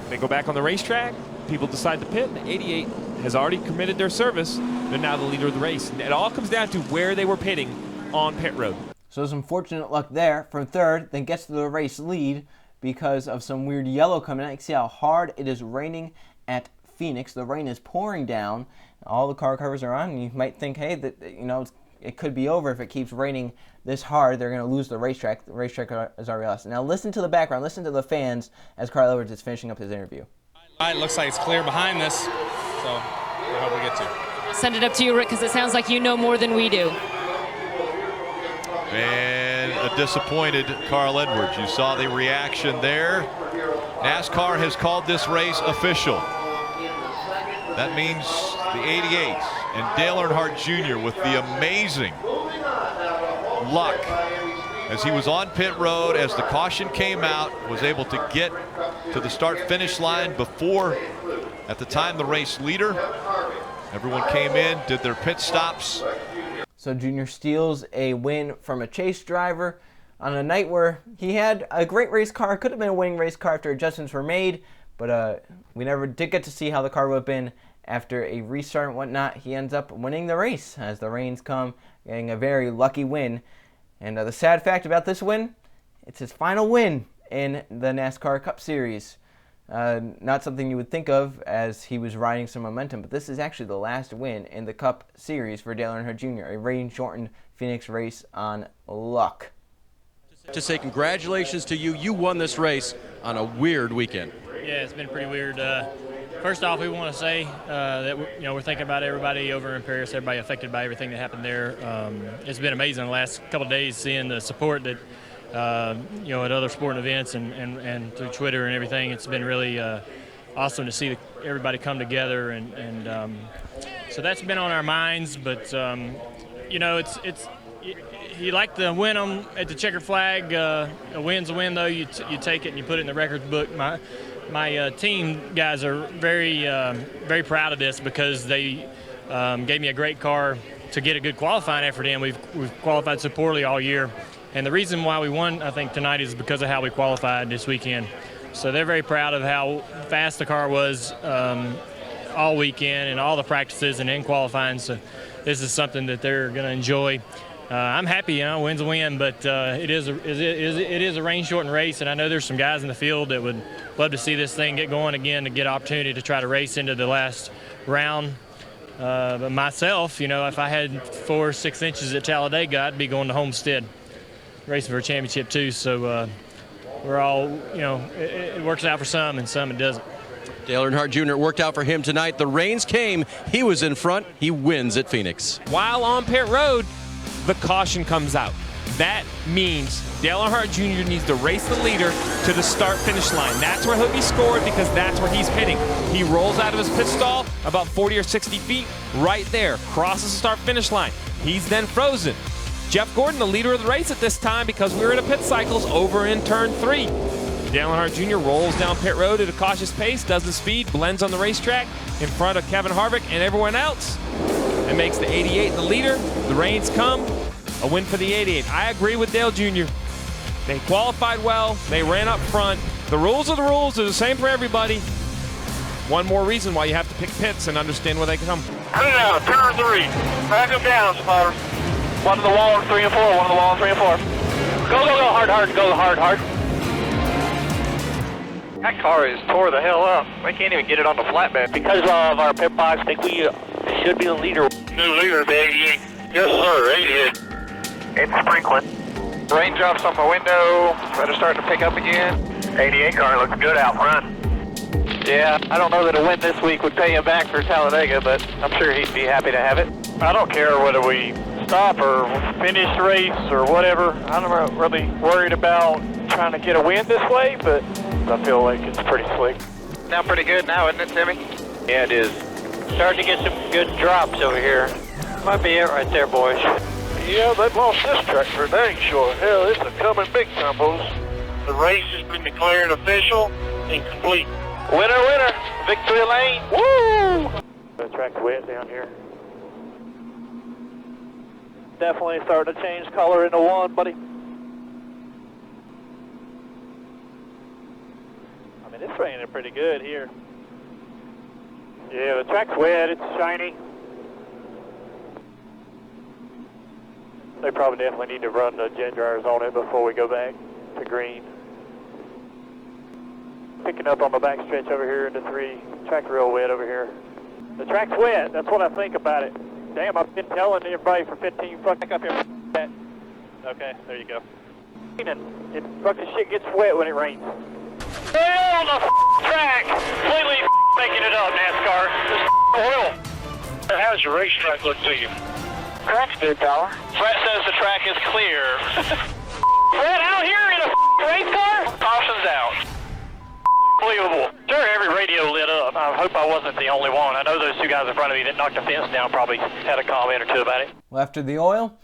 They go back on the racetrack. People decide to pit. The 88 has already committed their service. They're now the leader of the race. And it all comes down to where they were pitting on pit road. So some fortunate luck there from 3rd, then gets to the race lead because of some weird yellow coming out. You can see how hard it is raining at Phoenix. The rain is pouring down. All the car covers are on, and you might think, hey, it could be over if it keeps raining this hard. They're going to lose the racetrack. The racetrack is already lost. Now listen to the background. Listen to the fans as Carl Edwards is finishing up his interview. It looks like it's clear behind this, so I hope we get to. Send it up to you, Rick, because it sounds like you know more than we do. And a disappointed Carl Edwards. You saw the reaction there. NASCAR has called this race official. That means the 88 and Dale Earnhardt Jr. with the amazing luck as he was on pit road as the caution came out, was able to get to the start-finish line before, at the time, the race leader. Everyone came in, did their pit stops. So Jr. steals a win from a Chase driver on a night where he had a great race car. Could have been a winning race car after adjustments were made, but we never did get to see how the car would have been after a restart and whatnot. He ends up winning the race as the rains come, getting a very lucky win. And the sad fact about this win, it's his final win in the NASCAR Cup Series. Not something you would think of as he was riding some momentum, but this is actually the last win in the Cup Series for Dale Earnhardt Jr., a rain-shortened Phoenix race on luck. To say congratulations to you. You won this race on a weird weekend. Yeah, it's been pretty weird. First off, we want to say that we're thinking about everybody over in Paris, everybody affected by everything that happened there. It's been amazing the last couple of days seeing the support that at other sporting events and through Twitter and everything. It's been really awesome to see everybody come together, and so that's been on our minds. But you like to win them at the checkered flag. A win's a win, though. You take it and you put it in the records book. My team guys are very very proud of this because they gave me a great car to get a good qualifying effort in. We've qualified so poorly all year, and the reason why we won, I think, tonight is because of how we qualified this weekend. So they're very proud of how fast the car was all weekend and all the practices and in qualifying. So this is something that they're going to enjoy. I'm happy, win's a win, but it is a rain-shortened race, and I know there's some guys in the field that would love to see this thing get going again to get an opportunity to try to race into the last round. But myself, if I had 4 or 6 inches at Talladega, I'd be going to Homestead, racing for a championship too. So we're all, it works out for some, and some it doesn't. Dale Earnhardt Jr. worked out for him tonight. The rains came. He was in front. He wins at Phoenix. While on pit road, the caution comes out. That means Dale Earnhardt Jr. needs to race the leader to the start-finish line. That's where he'll be scored because that's where he's pitting. He rolls out of his pit stall about 40 or 60 feet right there, crosses the start-finish line. He's then frozen. Jeff Gordon, the leader of the race at this time because we were in a pit cycles over in turn 3. Dale Earnhardt Jr. rolls down pit road at a cautious pace, does the speed, blends on the racetrack in front of Kevin Harvick and everyone else, and makes the 88 the leader. The reins come. A win for the 88. I agree with Dale Jr. They qualified well. They ran up front. The rules are the rules. They're the same for everybody. One more reason why you have to pick pits and understand where they come. Put it out. Turn 3. Back them down, spotter. One to the wall on 3 and 4. One to the wall on 3 and 4. Go, go, go. Hard, hard. Go hard, hard. That car is tore the hell up. We can't even get it on the flatbed. Because of our pit box, I think we should be the leader. New leader, baby. Yes, sir. 88. It's sprinkling. Raindrops on my window. Weather starting to pick up again. 88 car looks good out front. Yeah, I don't know that a win this week would pay him back for Talladega, but I'm sure he'd be happy to have it. I don't care whether we stop or finish the race or whatever. I'm not really worried about trying to get a win this way, but I feel like it's pretty slick. Now pretty good now, isn't it, Timmy? Yeah, it is. Starting to get some good drops over here. Might be it right there, boys. Yeah, they've lost this track for dang sure. Hell, it's a coming big time, boys. The race has been declared official and complete. Winner, winner, victory lane. Woo! The track's wet down here. Definitely starting to change color into one, buddy. I mean, it's raining pretty good here. Yeah, the track's wet, it's shiny. They probably definitely need to run the jet dryers on it before we go back to green. Picking up on the back stretch over here into 3. Track's real wet over here. The track's wet, that's what I think about it. Damn, I've been telling everybody for 15 fuck up here. Okay, there you go. It fucking shit gets wet when it rains. Hell on the track! Completely making it up, NASCAR. This oil. How does your racetrack look to you? Track's good, fella. Brett says the track is clear. Brett, out here in a race car? Caution's out. Unbelievable. Sure, every radio lit up. I hope I wasn't the only one. I know those two guys in front of me that knocked the fence down probably had a comment or two about it. Well, after the oil,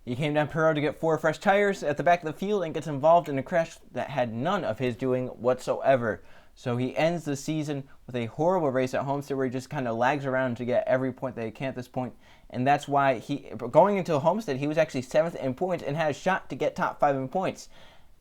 he came down pit road to get 4 fresh tires at the back of the field and gets involved in a crash that had none of his doing whatsoever. So he ends the season with a horrible race at Homestead where he just kind of lags around to get every point that he can at this point. And that's why going into Homestead, he was actually 7th in points and had a shot to get top 5 in points.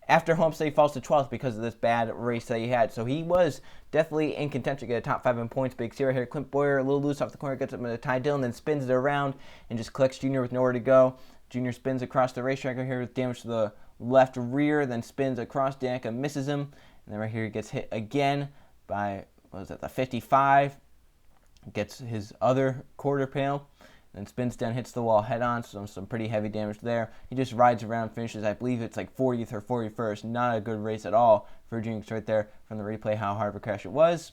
After Homestead, he falls to 12th because of this bad race that he had. So he was definitely in contention to get a top 5 in points. Big Sierra here, Clint Boyer, a little loose off the corner, gets up into Ty Dillon, then spins it around and just collects Junior with nowhere to go. Junior spins across the racetrack right here with damage to the left rear, then spins across. Danica misses him. And then right here he gets hit again by, what was that, the 55. Gets his other quarter panel. Then spins down, hits the wall head on, so some pretty heavy damage there. He just rides around, finishes, I believe it's like 40th or 41st. Not a good race at all for Junior right there from the replay how hard of a crash it was.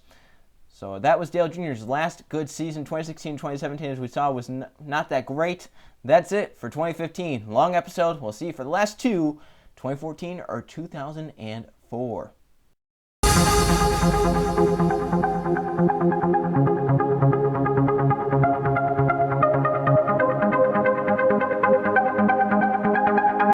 So that was Dale Jr.'s last good season. 2016-2017, as we saw, was not that great. That's it for 2015. Long episode. We'll see you for the last 2, 2014 or 2004.